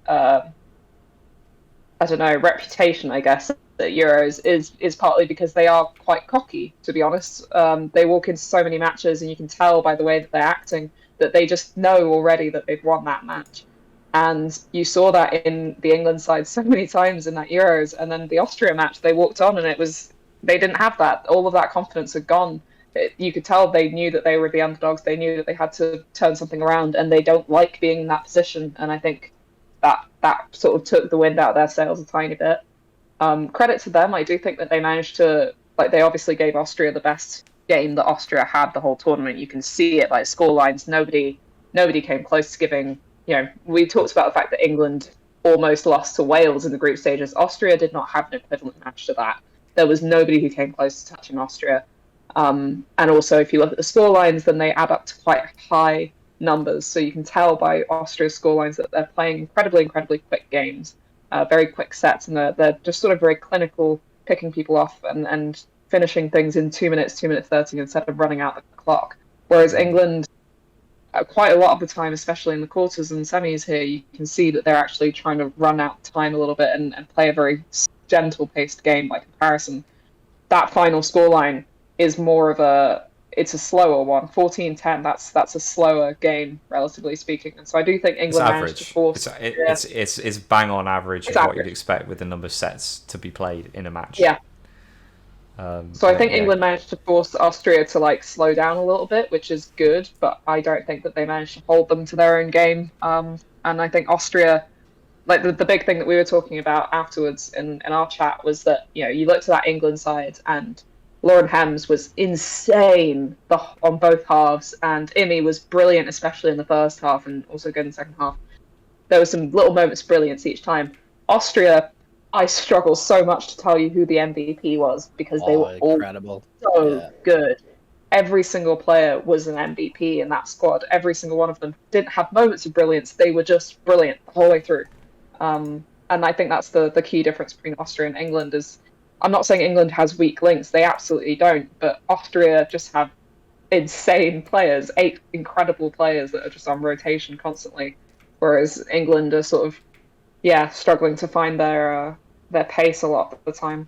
reputation, I guess, at Euros is partly because they are quite cocky, to be honest. They walk into so many matches and you can tell by the way that they're acting that they just know already that they've won that match. And you saw that in the England side so many times in that Euros, and then the Austria match, they walked on and they didn't have that. All of that confidence had gone. You could tell they knew that they were the underdogs. They knew that they had to turn something around, and they don't like being in that position. And I think that sort of took the wind out of their sails a tiny bit. Credit to them. I do think that they managed to, they obviously gave Austria the best game that Austria had the whole tournament. You can see it, score lines. Nobody came close to giving. We talked about the fact that England almost lost to Wales in the group stages. Austria did not have an equivalent match to that. There was nobody who came close to touching Austria. And also, if you look at the score lines, then they add up to quite high numbers. So you can tell by Austria's score lines that they're playing incredibly quick games, very quick sets, and they're just sort of very clinical, picking people off and finishing things in 2 minutes, 2 minutes 30 instead of running out the clock. Whereas England, quite a lot of the time, especially in the quarters and semis here, you can see that they're actually trying to run out time a little bit and play a very gentle paced game by comparison. That final scoreline is more of it's a slower one. 14-10, that's a slower game, relatively speaking. And so I do think It's England managed to average. force. It's bang on average It's of what you'd average. expect with the number of sets to be played in a match. Yeah. So I think yeah. England managed to force Austria to like slow down a little bit, which is good, but I don't think that they managed to hold them to their own game. And I think Austria, like the big thing that we were talking about afterwards in our chat was that, you know, you looked at that England side and Lauren Hems was insane on both halves, and Imi was brilliant, especially in the first half and also good in the second half. There were some little moments of brilliance each time. Austria, I struggle so much to tell you who the MVP was because they were all incredible. so good. Every single player was an MVP in that squad. Every single one of them didn't have moments of brilliance. They were just brilliant the whole way through. And I think that's the key difference between Austria and England is, I'm not saying England has weak links. They absolutely don't. But Austria just have insane players, 8 incredible players that are just on rotation constantly. Whereas England are sort of, struggling to find their pace a lot of the time.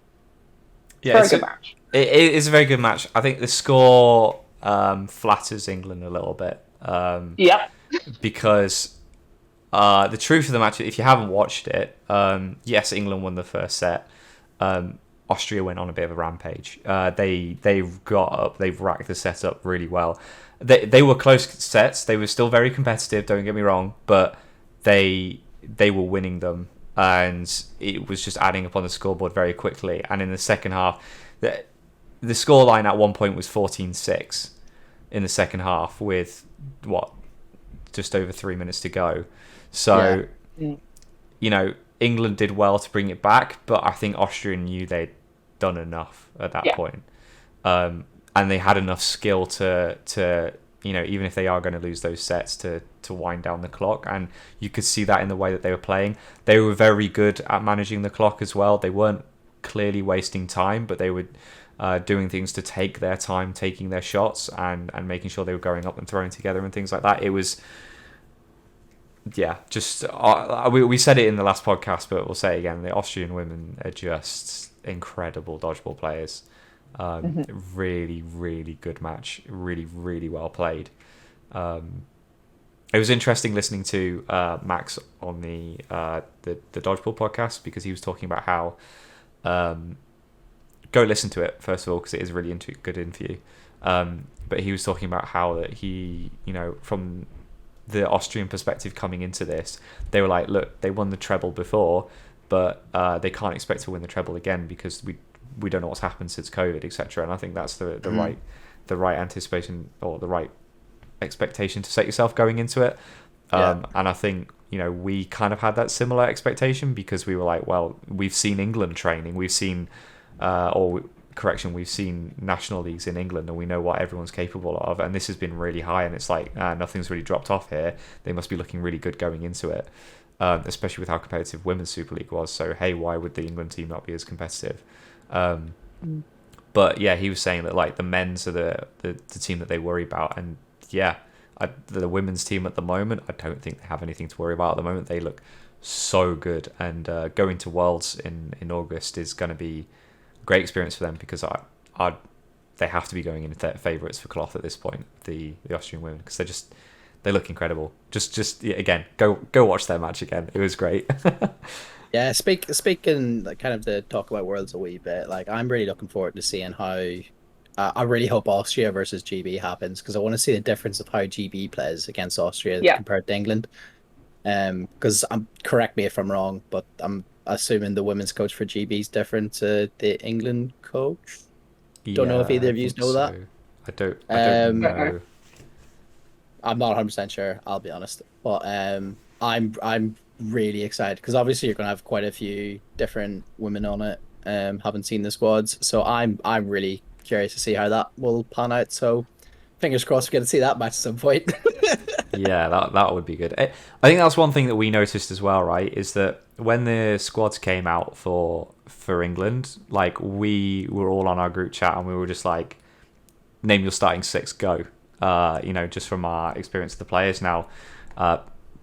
Yeah, it's a very good match. It is a very good match. I think the score flatters England a little bit. Because the truth of the match, if you haven't watched it, yes, England won the first set. Austria went on a bit of a rampage. They've got up, they've racked the set up really well. They were close sets. They were still very competitive. Don't get me wrong, but they were winning them, and it was just adding up on the scoreboard very quickly. And in the second half, the scoreline at one point was 14-6 in the second half with just over 3 minutes to go. So, you know, England did well to bring it back, but I think Austria knew they'd done enough at that point. And they had enough skill to you know, even if they are going to lose those sets, to wind down the clock. And you could see that in the way that they were playing. They were very good at managing the clock as well. They weren't clearly wasting time, but they were doing things to take their time, taking their shots, and making sure they were going up and throwing together and things like that. It was... just we said it in the last podcast, but we'll say it again. The Austrian women are just incredible dodgeball players. Really, really good match. Really, really well played. It was interesting listening to Max on the dodgeball podcast, because he was talking about how go listen to it first of all, because it is really good interview. But he was talking about how that he, you know, from the Austrian perspective coming into this, they were like, look, they won the treble before, but they can't expect to win the treble again because we don't know what's happened since COVID, etc. And I think that's the right anticipation, or the right expectation to set yourself going into it. And I think, you know, we kind of had that similar expectation, because we were like, well, we've seen England training, we've seen we've seen national leagues in England, and we know what everyone's capable of, and this has been really high, and it's like nothing's really dropped off here. They must be looking really good going into it, especially with how competitive Women's Super League was. So hey, why would the England team not be as competitive? But yeah, he was saying that like the men's are the team that they worry about, and the women's team at the moment, I don't think they have anything to worry about at the moment. They look so good, and going to Worlds in August is going to be a great experience for them, because they have to be going in favourites for cloth at this point, the Austrian women, because they look incredible. Just again, go watch their match again. It was great. Yeah, speaking like kind of to talk about Worlds a wee bit, like I'm really looking forward to seeing how. I really hope Austria versus GB happens, because I want to see the difference of how GB plays against Austria compared to England. Because correct me if I'm wrong, but I'm assuming the women's coach for GB is different to the England coach. Don't know if either of you know that. I don't know. I'm not 100% sure, I'll be honest. But I'm really excited, because obviously you're going to have quite a few different women on it. Haven't seen the squads, so I'm really curious to see how that will pan out. So fingers crossed we get to see that match at some point. Yeah, that would be good. I think that's one thing that we noticed as well, right? Is that when the squads came out for England, like we were all on our group chat and we were just like, name your starting six, go. You know, just from our experience of the players. Now,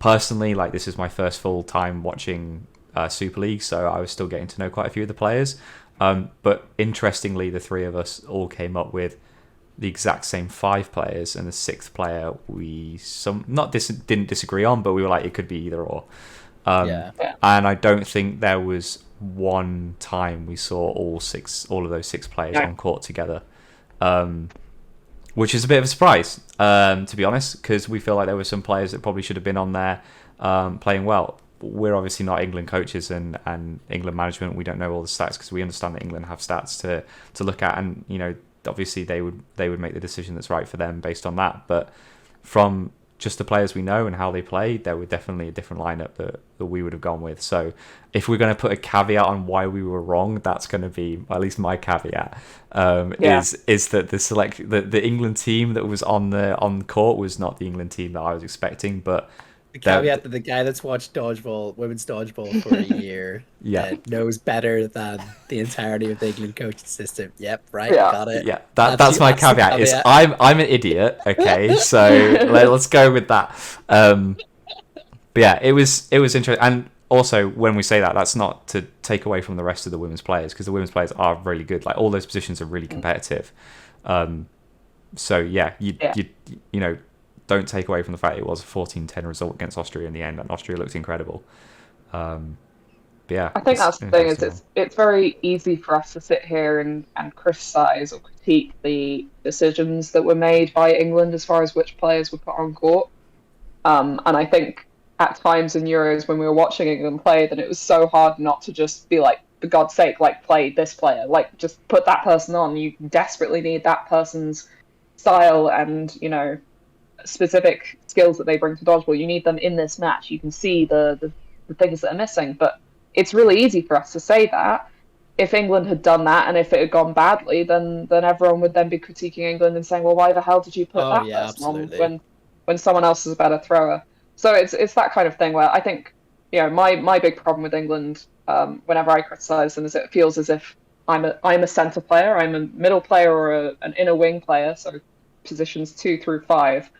personally, like this is my first full time watching Super League, so I was still getting to know quite a few of the players. But interestingly, the three of us all came up with the exact same 5 players, and the 6th player we didn't disagree on, but we were like, it could be either or. And I don't think there was one time we saw all of those 6 players on court together, which is a bit of a surprise, to be honest, because we feel like there were some players that probably should have been on there playing well. We're obviously not England coaches and England management. We don't know all the stats, because we understand that England have stats to look at, and obviously they would make the decision that's right for them based on that. But from just the players we know and how they played, there were definitely a different lineup that we would have gone with. So if we're going to put a caveat on why we were wrong, that's going to be, at least my caveat, is that the England team that was on court was not the England team that I was expecting. But the caveat that the guy that's watched women's dodgeball for a year, knows better than the entirety of the England coaching system. Yep, right, got it. Yeah, that's my caveat. Is I'm an idiot. Okay, so let's go with that. But yeah, it was interesting, and also when we say that, that's not to take away from the rest of the women's players, because the women's players are really good. Like, all those positions are really competitive. So yeah, you don't take away from the fact it was a 14-10 result against Austria in the end, and Austria looked incredible. But yeah, I think that's the thing, is it's very easy for us to sit here and criticise or critique the decisions that were made by England as far as which players were put on court. And I think at times in Euros when we were watching England play, that it was so hard not to just be like, for God's sake, like, play this player, like, just put that person on. You desperately need that person's style and, specific skills that they bring to dodgeball. You need them in this match. You can see the things that are missing, but it's really easy for us to say that. If England had done that, and if it had gone badly, then everyone would then be critiquing England and saying, well, why the hell did you put that person on when someone else is a better thrower? So it's that kind of thing where I think, my big problem with England, whenever I criticise them, is it feels as if I'm a centre player, I'm a middle player, or an inner wing player, so positions 2 through 5.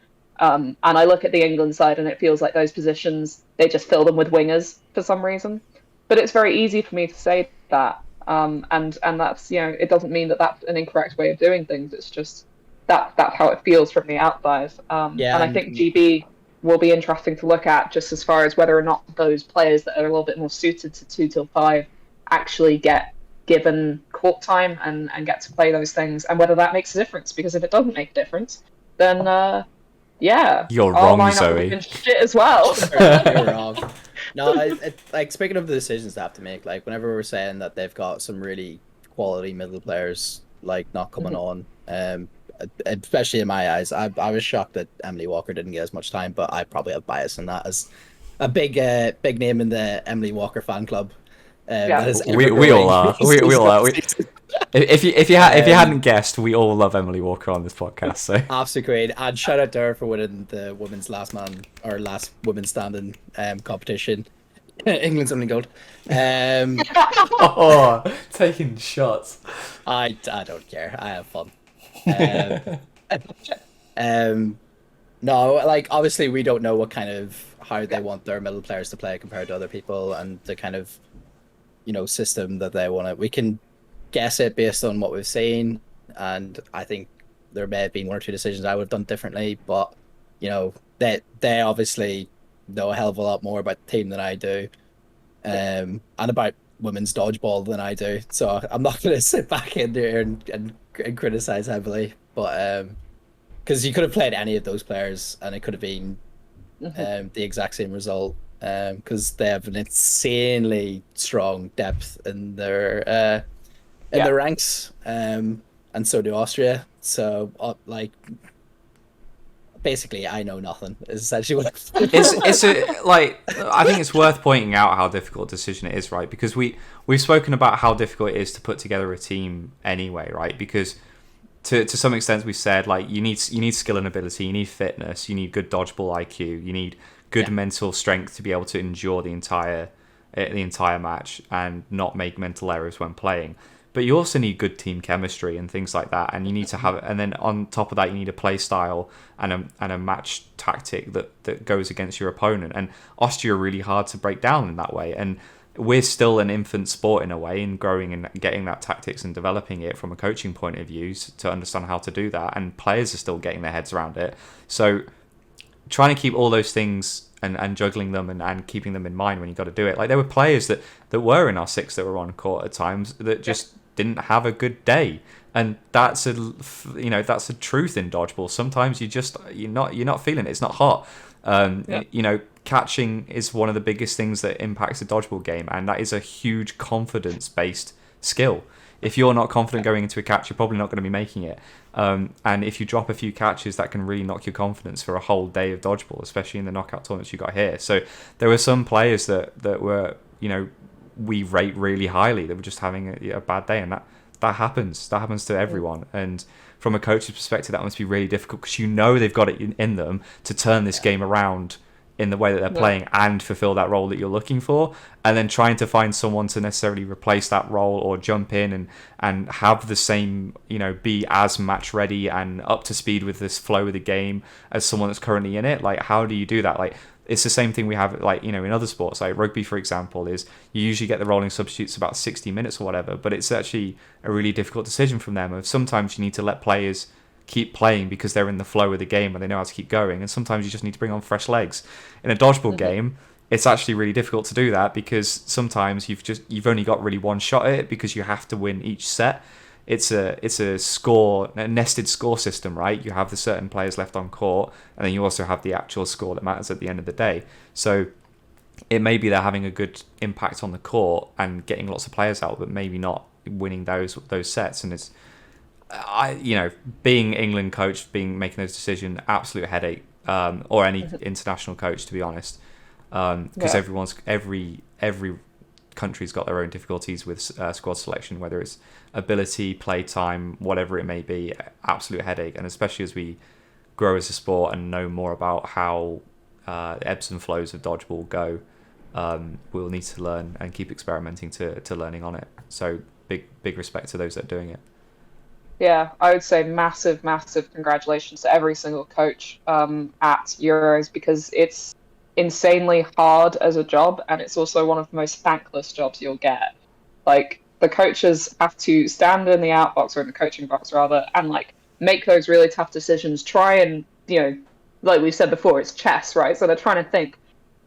And I look at the England side, and it feels like those positions, they just fill them with wingers for some reason. But it's very easy for me to say that, and that's, it doesn't mean that that's an incorrect way of doing things. It's just that's how it feels from the outside. And I think GB will be interesting to look at, just as far as whether or not those players that are a little bit more suited to 2 till 5 actually get given court time and get to play those things, and whether that makes a difference. Because if it doesn't make a difference, then you're wrong, Zoe. Shit as well. You're wrong. No, like, speaking of the decisions they have to make, like, whenever we're saying that they've got some really quality middle players, like, not coming on, especially in my eyes, I was shocked that Emily Walker didn't get as much time, but I probably have bias in that, as a big name in the Emily Walker fan club. We all are. We all are. If you hadn't guessed, we all love Emily Walker on this podcast. So absolutely great, and shout out to her for winning the women's last women's standing competition. England's only gold. Taking shots. I don't care. I have fun. No, like, obviously we don't know what kind of how they want their middle players to play compared to other people, and the kind of system that they want to. We can guess it based on what we've seen, and I think there may have been 1 or 2 decisions I would have done differently, but they obviously know a hell of a lot more about the team than I do, and about women's dodgeball than I do, so I'm not going to sit back in there and criticize heavily, but because you could have played any of those players and it could have been the exact same result, because they have an insanely strong depth in their their ranks, and so do Austria. So basically, I know nothing. Is essentially what I think it's worth pointing out how difficult a decision it is, right? Because we've spoken about how difficult it is to put together a team anyway, right? Because to some extent we've said, like, you need skill and ability, you need fitness, you need good dodgeball IQ, you need good mental strength to be able to endure the entire match and not make mental errors when playing. But you also need good team chemistry and things like that, and you need to have, and then on top of that, you need a play style and a match tactic that goes against your opponent. And Austria are really hard to break down in that way. And we're still an infant sport in a way, in growing and getting that tactics and developing it from a coaching point of view to understand how to do that, and players are still getting their heads around it. So trying to keep all those things and juggling them and keeping them in mind when you got to do it. Like there were players that were in our six that were on court at times that just didn't have a good day, and that's that's a truth in dodgeball. Sometimes you're not feeling it. It's not hot. Catching is one of the biggest things that impacts a dodgeball game, and that is a huge confidence-based skill. If you're not confident going into a catch, you're probably not going to be making it. And if you drop a few catches, that can really knock your confidence for a whole day of dodgeball, especially in the knockout tournaments you got here. So there were some players that were, we rate really highly, that were just having a bad day, and that happens. That happens to everyone. And from a coach's perspective, that must be really difficult, because they've got it in them to turn this game around in the way that they're playing and fulfill that role that you're looking for, and then trying to find someone to necessarily replace that role or jump in and have the same, be as match ready and up to speed with this flow of the game as someone that's currently in it. Like, how do you do that? Like, it's the same thing we have, like, in other sports, like rugby, for example, is you usually get the rolling substitutes about 60 minutes or whatever, but it's actually a really difficult decision from them. Of sometimes you need to let players keep playing because they're in the flow of the game and they know how to keep going, and sometimes you just need to bring on fresh legs. In a dodgeball game, it's actually really difficult to do that, because sometimes you've only got really one shot at it, because you have to win each set. It's a nested score system, right? You have the certain players left on court, and then you also have the actual score that matters at the end of the day. So it may be they're having a good impact on the court and getting lots of players out, but maybe not winning those sets. And it's being England coach, making those decisions, absolute headache, or any international coach, to be honest, because every country's got their own difficulties with squad selection, whether it's ability, play time, whatever it may be. Absolute headache. And especially as we grow as a sport and know more about how the ebbs and flows of dodgeball go, we'll need to learn and keep experimenting to learning on it. So big respect to those that are doing it. Yeah, I would say massive congratulations to every single coach at Euros, because it's insanely hard as a job, and it's also one of the most thankless jobs you'll get. Like, the coaches have to stand in the outbox, or in the coaching box rather, and like make those really tough decisions, try and, like we said before, it's chess, right? So they're trying to think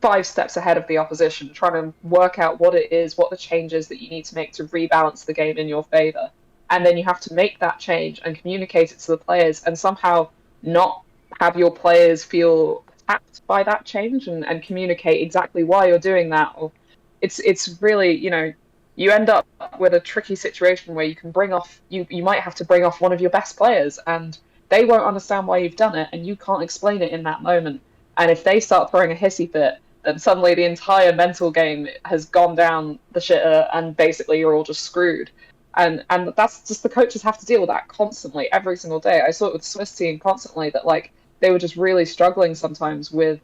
5 steps ahead of the opposition, trying to work out what the changes that you need to make to rebalance the game in your favor. And then you have to make that change and communicate it to the players, and somehow not have your players feel attacked by that change, and communicate exactly why you're doing that. Or it's really, you end up with a tricky situation where you might have to bring off one of your best players, and they won't understand why you've done it, and you can't explain it in that moment. And if they start throwing a hissy fit, then suddenly the entire mental game has gone down the shitter, and basically you're all just screwed. And that's just, the coaches have to deal with that constantly, every single day. I saw it with the Swiss team constantly, that like they were just really struggling sometimes with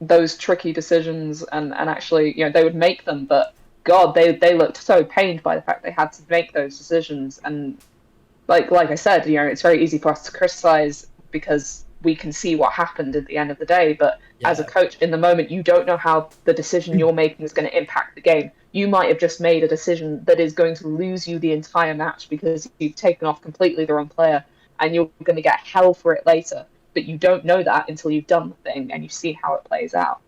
those tricky decisions, and actually, they would make them, but God, they looked so pained by the fact they had to make those decisions. And like I said, it's very easy for us to criticize because we can see what happened at the end of the day, but as a coach in the moment, you don't know how the decision you're making is going to impact the game. You might have just made a decision that is going to lose you the entire match because you've taken off completely the wrong player, and you're going to get hell for it later. But you don't know that until you've done the thing and you see how it plays out.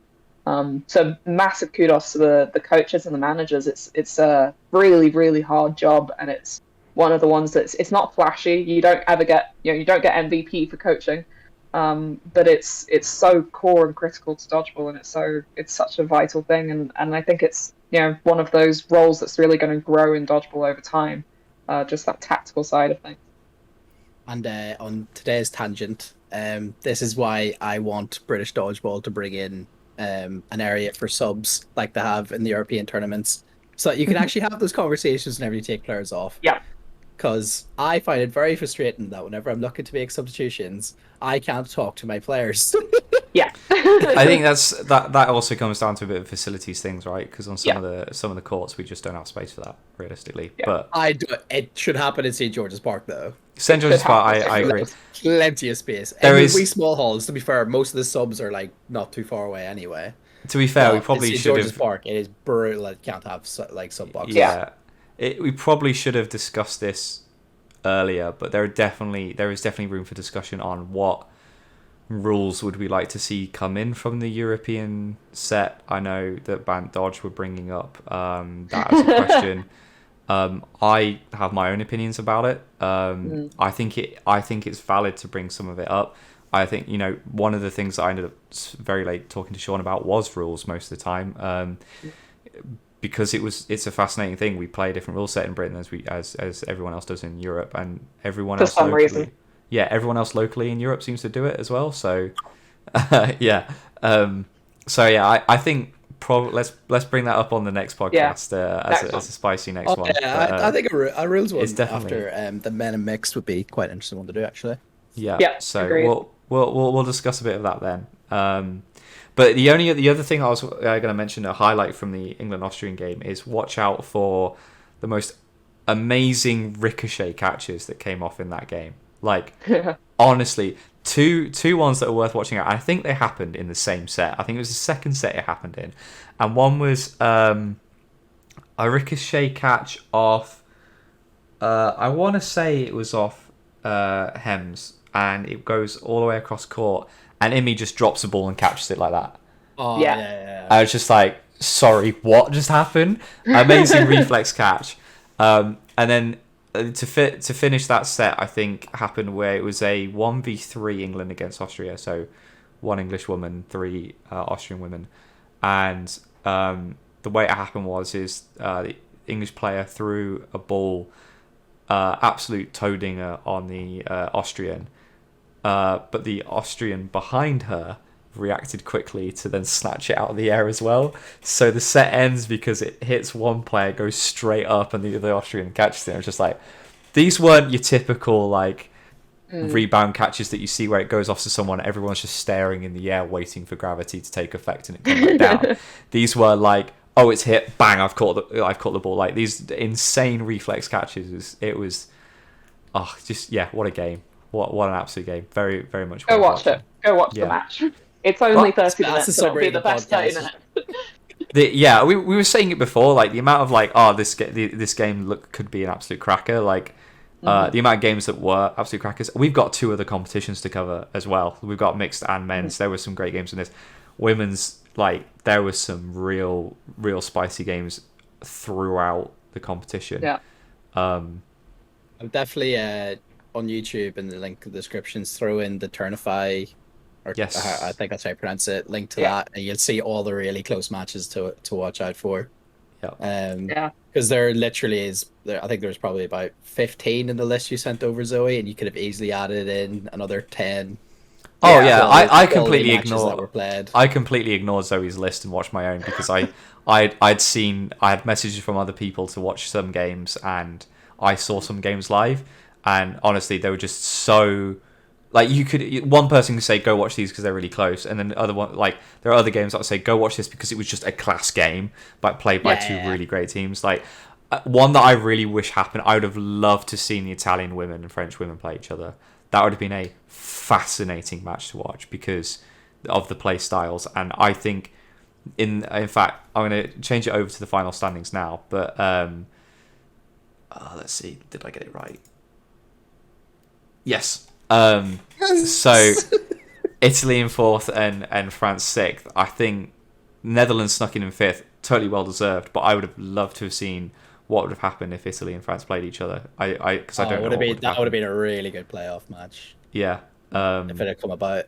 So massive kudos to the coaches and the managers. It's a really, really hard job, and it's one of the ones it's not flashy. You don't ever get MVP for coaching, but it's so core and critical to dodgeball, and it's such a vital thing. And I think it's one of those roles that's really going to grow in dodgeball over time. Just that tactical side of things. And on today's tangent, this is why I want British Dodgeball to bring in an area for subs like they have in the European tournaments, so that you can actually have those conversations whenever you take players off. Yeah. Because I find it very frustrating that whenever I'm looking to make substitutions, I can't talk to my players. Yeah. I think that also comes down to a bit of facilities things, right? Because on some of the courts, we just don't have space for that, realistically. Yeah. But it should happen in St. George's Park, though. St. George's Park, I agree. Plenty of space. Wee small halls. To be fair, most of the subs are like not too far away anyway. To be fair, we Well, probably it's in should George's have. Park. It is brutal. It can't have like sub boxes. Yeah, we probably should have discussed this earlier, but there is definitely room for discussion on what rules would we like to see come in from the European set. I know that Bant Dodge were bringing up that as a question. I have my own opinions about it. I think it's valid to bring some of it up. I think, one of the things that I ended up very late talking to Sean about was rules most of the time, because it's a fascinating thing. We play a different rule set in Britain as everyone else does in Europe, and everyone else some locally. reason. Yeah, everyone else locally in Europe seems to do it as well. So, yeah. I think let's bring that up on the next podcast as a spicy next one. Yeah, But, I think a rules one definitely- after the men and mixed would be quite an interesting one to do, actually. yeah. Yeah, So agreed. we'll discuss a bit of that then. But the other thing I was going to mention, a highlight from the England-Austrian game, is watch out for the most amazing ricochet catches that came off in that game. Like, honestly, two ones that are worth watching out. I think they happened in the same set. I think it was the second set it happened in. And one was a ricochet catch off, I want to say it was off Hems, and it goes all the way across court, and Imi just drops the ball and catches it like that. Oh, Yeah. yeah. I was just like, sorry, what just happened? Amazing reflex catch. And then to finish that set, I think happened where it was a 1v3 England against Austria. So 1 English woman, 3 Austrian women. And the way it happened is the English player threw a ball, absolute toe dinger on the Austrian. But the Austrian behind her reacted quickly to then snatch it out of the air as well. So the set ends because it hits one player, goes straight up, and the Austrian catches it. I was just like, these weren't your typical rebound catches that you see where it goes off to someone, everyone's just staring in the air waiting for gravity to take effect and it comes back down. These were like, oh, it's hit, bang, I've caught the ball. Like, these insane reflex catches. It was what a game. What an absolute game. Very, very much. Go watch it. Go watch the match. It's only 30 minutes, so it'll be the best 30 minutes. We were saying it before, like the amount of this game could be an absolute cracker. Like the amount of games that were absolute crackers. We've got 2 other competitions to cover as well. We've got mixed and men's. There were some great games in this. Women's, there was some real spicy games throughout the competition. Yeah. I'm definitely on YouTube in the link in the descriptions, throw in the Turnify. Yes, I think that's how you pronounce it. Link to that, and you'll see all the really close matches to watch out for. Yeah. Because there literally is. I think there's probably about 15 in the list you sent over, Zoe, and you could have easily added in another 10. Oh yeah, I completely ignored. Played. I completely ignored Zoe's list and watched my own because I had messages from other people to watch some games, and I saw some games live, and honestly, they were just so. One person could say go watch these because they're really close, and then the other one, there are other games that would say go watch this because it was just a class game, played by 2 really great teams. One that I really wish happened, I would have loved to see the Italian women and French women play each other. That would have been a fascinating match to watch because of the play styles, and I think in fact I'm going to change it over to the final standings now. But let's see, did I get it right? Yes. So Italy in 4th and France 6th. I think Netherlands snuck in 5th, totally well deserved. But I would have loved to have seen what would have happened if Italy and France played each other. Because I don't know. That would have been a really good playoff match. Yeah. If it had come about.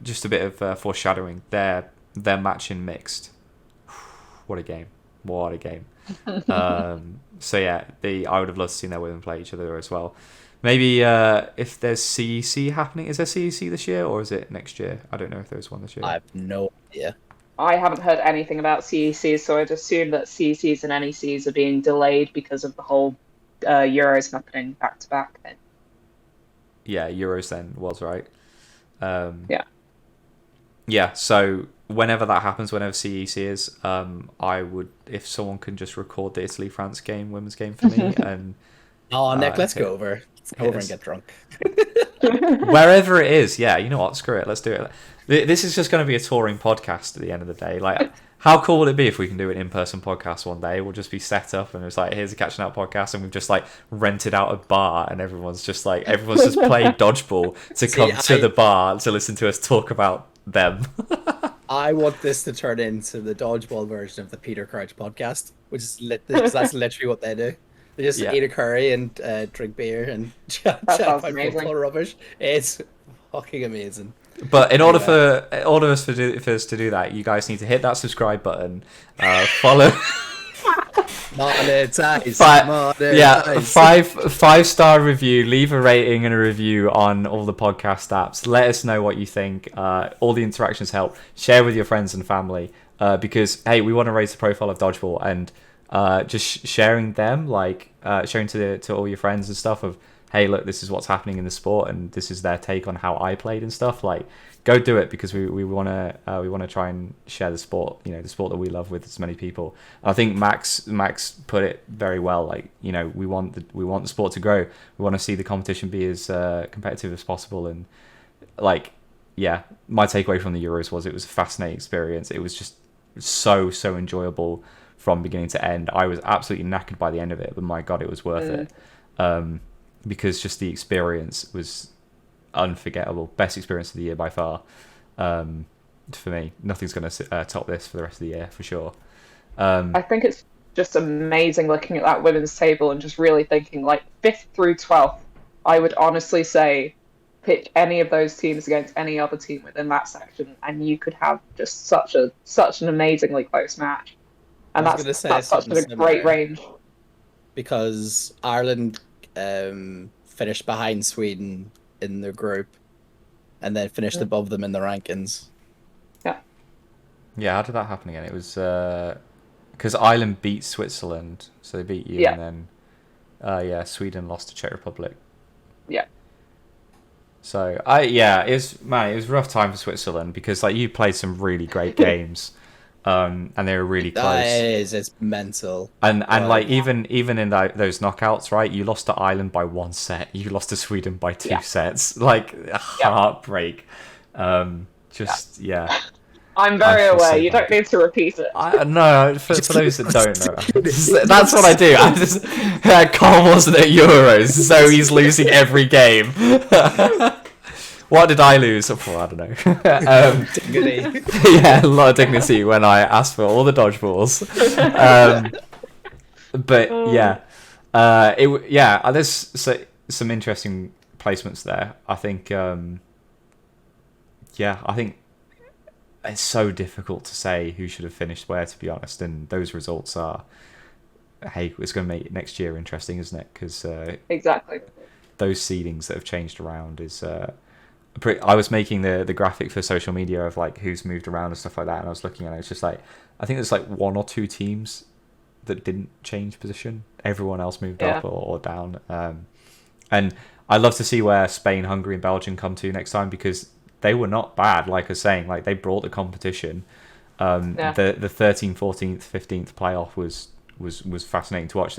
Just a bit of foreshadowing. Their match in mixed. What a game! What a game! So yeah, I would have loved to see their women play each other as well. Maybe if there's CEC happening, is there CEC this year or is it next year? I don't know if there's one this year. I have no idea. I haven't heard anything about CECs, so I'd assume that CECs and NECs are being delayed because of the whole Euros happening back to back thing. Yeah, Euros then was right. Yeah. Yeah, so whenever that happens, whenever CEC is, I would, if someone can just record the Italy-France game, women's game for me, and Oh, Nick, let's go over. Let's go over Yes. and get drunk. Wherever it is, yeah, you know what? Screw it. Let's do it. This is just going to be a touring podcast at the end of the day. Like, how cool would it be if we can do an in-person podcast one day? We'll just be set up and it's like, here's a catching out podcast, and we've just like rented out a bar, and everyone's just playing dodgeball to come to the bar to listen to us talk about them. I want this to turn into the dodgeball version of the Peter Crouch podcast, which is because that's literally what they do. They just Yeah. eat a curry and drink beer and chat sounds about amazing. football rubbish. It's fucking amazing. But in order for us to do that, you guys need to hit that subscribe button, follow. Monetize. Monetize. 5-star review. Leave a rating and a review on all the podcast apps. Let us know what you think. All the interactions help. Share with your friends and family, because hey, we want to raise the profile of dodgeball, and just sharing them, sharing to all your friends and stuff of, hey, look, this is what's happening in the sport, and this is their take on how I played and stuff. Like, go do it, because we want to try and share the sport, the sport that we love, with as many people. And I think Max put it very well. Like, we want the sport to grow. We want to see the competition be as competitive as possible. And my takeaway from the Euros was it was a fascinating experience. It was just so enjoyable from beginning to end. I was absolutely knackered by the end of it, but my God, it was worth it. Because just the experience was unforgettable. Best experience of the year by far. For me, nothing's going to top this for the rest of the year, for sure. I think it's just amazing looking at that women's table and just really thinking, like, 5th through 12th, I would honestly say pick any of those teams against any other team within that section, and you could have just such an amazingly close match. And that's such a great range. Because Ireland finished behind Sweden in the group, and then finished above them in the rankings. Yeah, how did that happen again? It was because Ireland beat Switzerland, so they beat you, and then Sweden lost to Czech Republic. Yeah. So it was a rough time for Switzerland, because like you played some really great games, and they were really close. It's mental. And like even in those knockouts, right? You lost to Ireland by 1 set. You lost to Sweden by 2 sets. Like, heartbreak. I'm very aware. You don't need to repeat it. No, for those that don't know, that's what I do. I just Carl wasn't at Euros, so he's losing every game. What did I lose? Oh, I don't know. Dignity. Yeah, a lot of dignity when I asked for all the dodgeballs. There's some interesting placements there. I think. I think it's so difficult to say who should have finished where, to be honest. And those results are, hey, it's going to make next year interesting, isn't it? Because exactly, those seedings that have changed around is. I was making the graphic for social media of like who's moved around and stuff like that, and I was looking at it. It's just like, I think there's like 1 or 2 teams that didn't change position. Everyone else moved up or down. And I'd love to see where Spain, Hungary, and Belgium come to next time, because they were not bad. Like I was saying, like they brought the competition. The 13th, 14th, 15th playoff was fascinating to watch.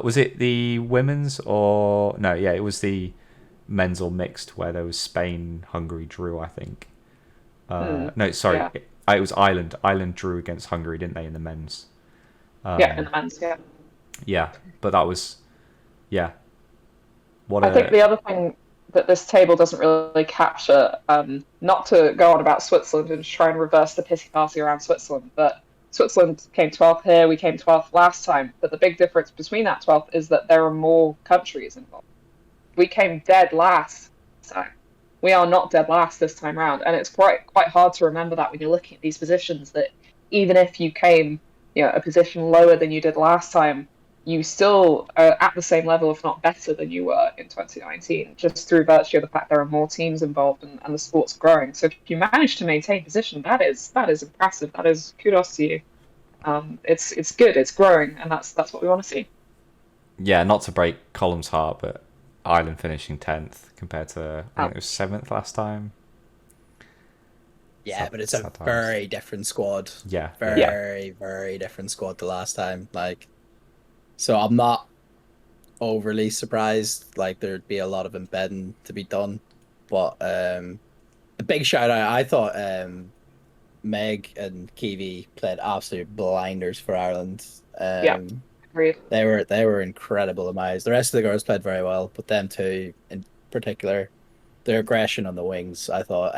Was it the women's or no? Yeah, it was the men's or mixed, where there was Spain, Hungary drew, I think. No, sorry, it was Ireland. Ireland drew against Hungary, didn't they, in the men's? In the men's, Yeah, but that was, I think the other thing that this table doesn't really capture, not to go on about Switzerland and try and reverse the pity party around Switzerland, but Switzerland came 12th here, we came 12th last time, but the big difference between that 12th is that there are more countries involved. We came dead last time. We are not dead last this time round, and it's quite hard to remember that when you're looking at these positions, that even if you came a position lower than you did last time, you still are at the same level, if not better than you were in 2019, just through virtue of the fact there are more teams involved and the sport's growing. So if you manage to maintain position, that is impressive. That is kudos to you. It's good, it's growing, and that's what we want to see. Yeah, not to break Colum's heart, but Ireland finishing 10th compared to, I think it was 7th last time. Yeah, but it's a very different squad. Yeah. Very different squad to last time. Like, so I'm not overly surprised. Like there'd be a lot of embedding to be done, but a big shout out. I thought Meg and Kiwi played absolute blinders for Ireland. Yeah, agreed. They were incredible in my eyes. The rest of the girls played very well, but them two in particular, their aggression on the wings. I thought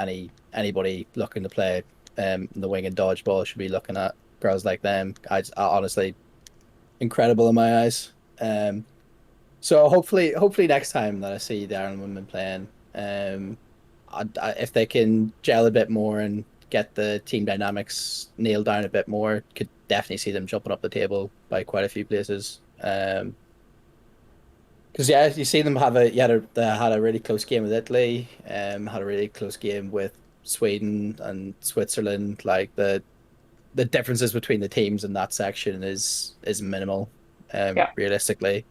anybody looking to play the wing and dodgeball should be looking at girls like them. Honestly, incredible in my eyes. So hopefully next time that I see the Ireland women playing, if they can gel a bit more and get the team dynamics nailed down a bit more, could definitely see them jumping up the table by quite a few places. Because yeah, you see them they had a really close game with Italy, had a really close game with Sweden and Switzerland. Like the differences between the teams in that section is minimal. Yeah. Realistically,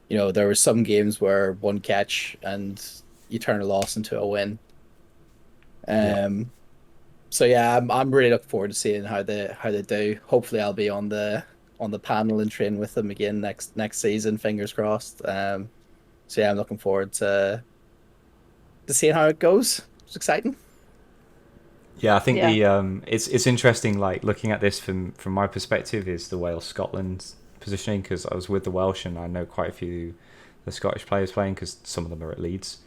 there were some games where one catch and you turn a loss into a win. So yeah, I'm really looking forward to seeing how they do. Hopefully, I'll be on the panel and train with them again next season. Fingers crossed. So yeah, I'm looking forward to seeing how it goes. It's exciting. Yeah, I think the it's interesting. Like looking at this from my perspective, is the Wales Scotland positioning, because I was with the Welsh and I know quite a few of the Scottish players playing because some of them are at Leeds,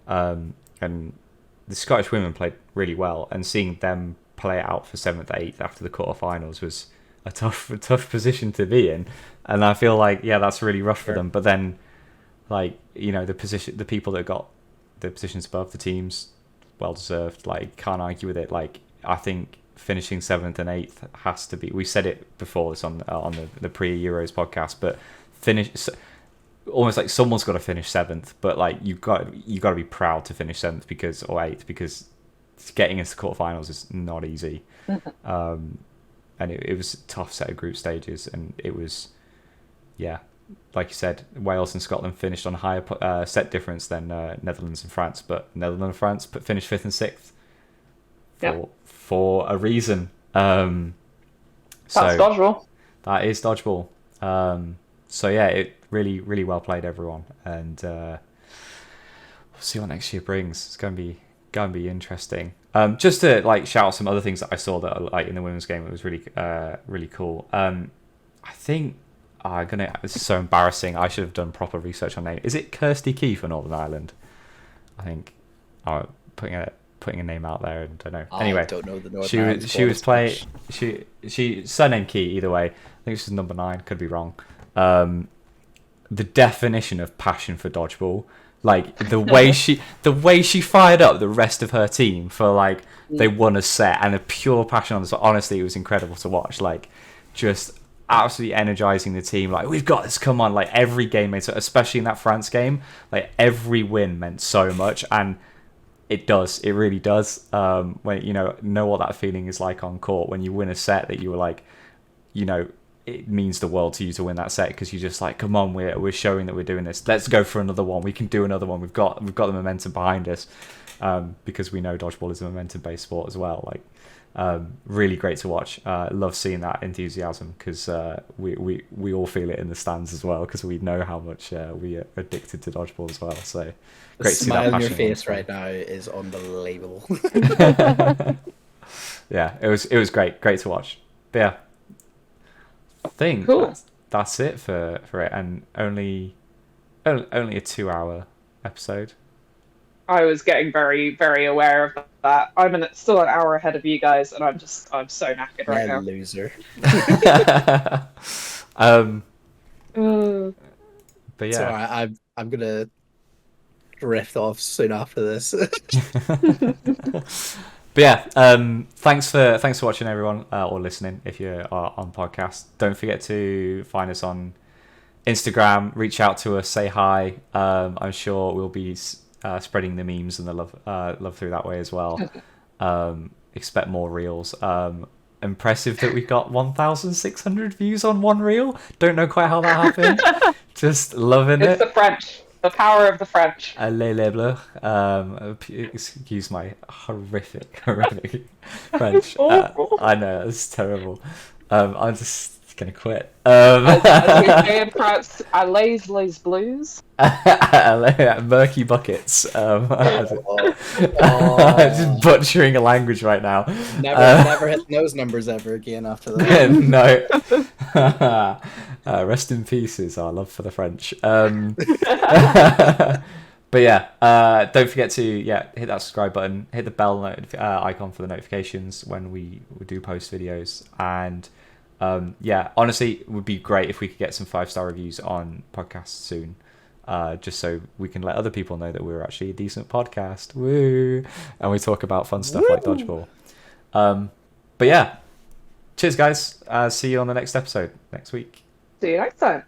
and the Scottish women played really well, and seeing them play it out for 7th, 8th after the quarterfinals was a tough position to be in, and I feel like that's really rough for them. But then, like the people that got the positions above the teams, well deserved. Like can't argue with it. Like I think finishing 7th and 8th has to be. We said it before. It's on the pre-Euros podcast, but finish. Almost like someone's got to finish 7th, but like you got to be proud to finish 7th or 8th, because getting into the quarterfinals is not easy. And it was a tough set of group stages, and it was like you said, Wales and Scotland finished on a higher set difference than Netherlands and France, but Netherlands and France finished 5th and 6th for a reason. That's dodgeball. That is dodgeball. So yeah, it really, really well played, everyone, and we'll see what next year brings. It's going to be interesting. Just to like shout out some other things that I saw that like in the women's game, it was really really cool. I think this is so embarrassing. I should have done proper research on name. Is it Kirsty Key for Northern Ireland? I think putting a name out there, and I don't know. Anyway, I don't know the Northern Ireland she was playing. She surname Key either way. I think she's number 9. Could be wrong. The definition of passion for dodgeball, like the way she fired up the rest of her team for like they won a set, and a pure passion on this. Honestly, it was incredible to watch. Like just absolutely energizing the team. Like we've got this. Come on! Like every game made so, especially in that France game. Like every win meant so much, and it does. It really does. When know what that feeling is like on court when you win a set that you were like, it means the world to you to win that set, because you're just like, come on, we're showing that we're doing this. Let's go for another one. We can do another one. We've got the momentum behind us, because we know dodgeball is a momentum-based sport as well. Like, really great to watch. Love seeing that enthusiasm, because we all feel it in the stands as well, because we know how much we are addicted to dodgeball as well. So great to see that passion. The smile on your face right now is unbelievable. Yeah, it was great to watch. But yeah, I think that's it for it, and only a 2-hour episode. I was getting very, very aware of that. I'm still an hour ahead of you guys, and I'm so knackered right now. Loser. But yeah, so I'm gonna drift off soon after this. But yeah, thanks for watching, everyone, or listening if you're on podcast. Don't forget to find us on Instagram. Reach out to us, say hi. I'm sure we'll be spreading the memes and the love through that way as well. Expect more reels. Impressive that we got 1,600 views on one reel. Don't know quite how that happened. Just loving it. It's the French. The power of the French. Allez les bleus. Excuse my horrific French. I know, it's terrible. I just gonna quit. As we say in France, à les blues. Murky buckets. Just butchering a language right now. Never hit those numbers ever again after that. No. Rest in peace is our love for the French. But yeah, don't forget to hit that subscribe button, hit the bell icon for the notifications when we do post videos, and honestly, it would be great if we could get some 5-star reviews on podcasts soon, just so we can let other people know that we're actually a decent podcast. Woo! And we talk about fun stuff like dodgeball. But yeah, cheers guys. See you on the next episode next week. See you next time.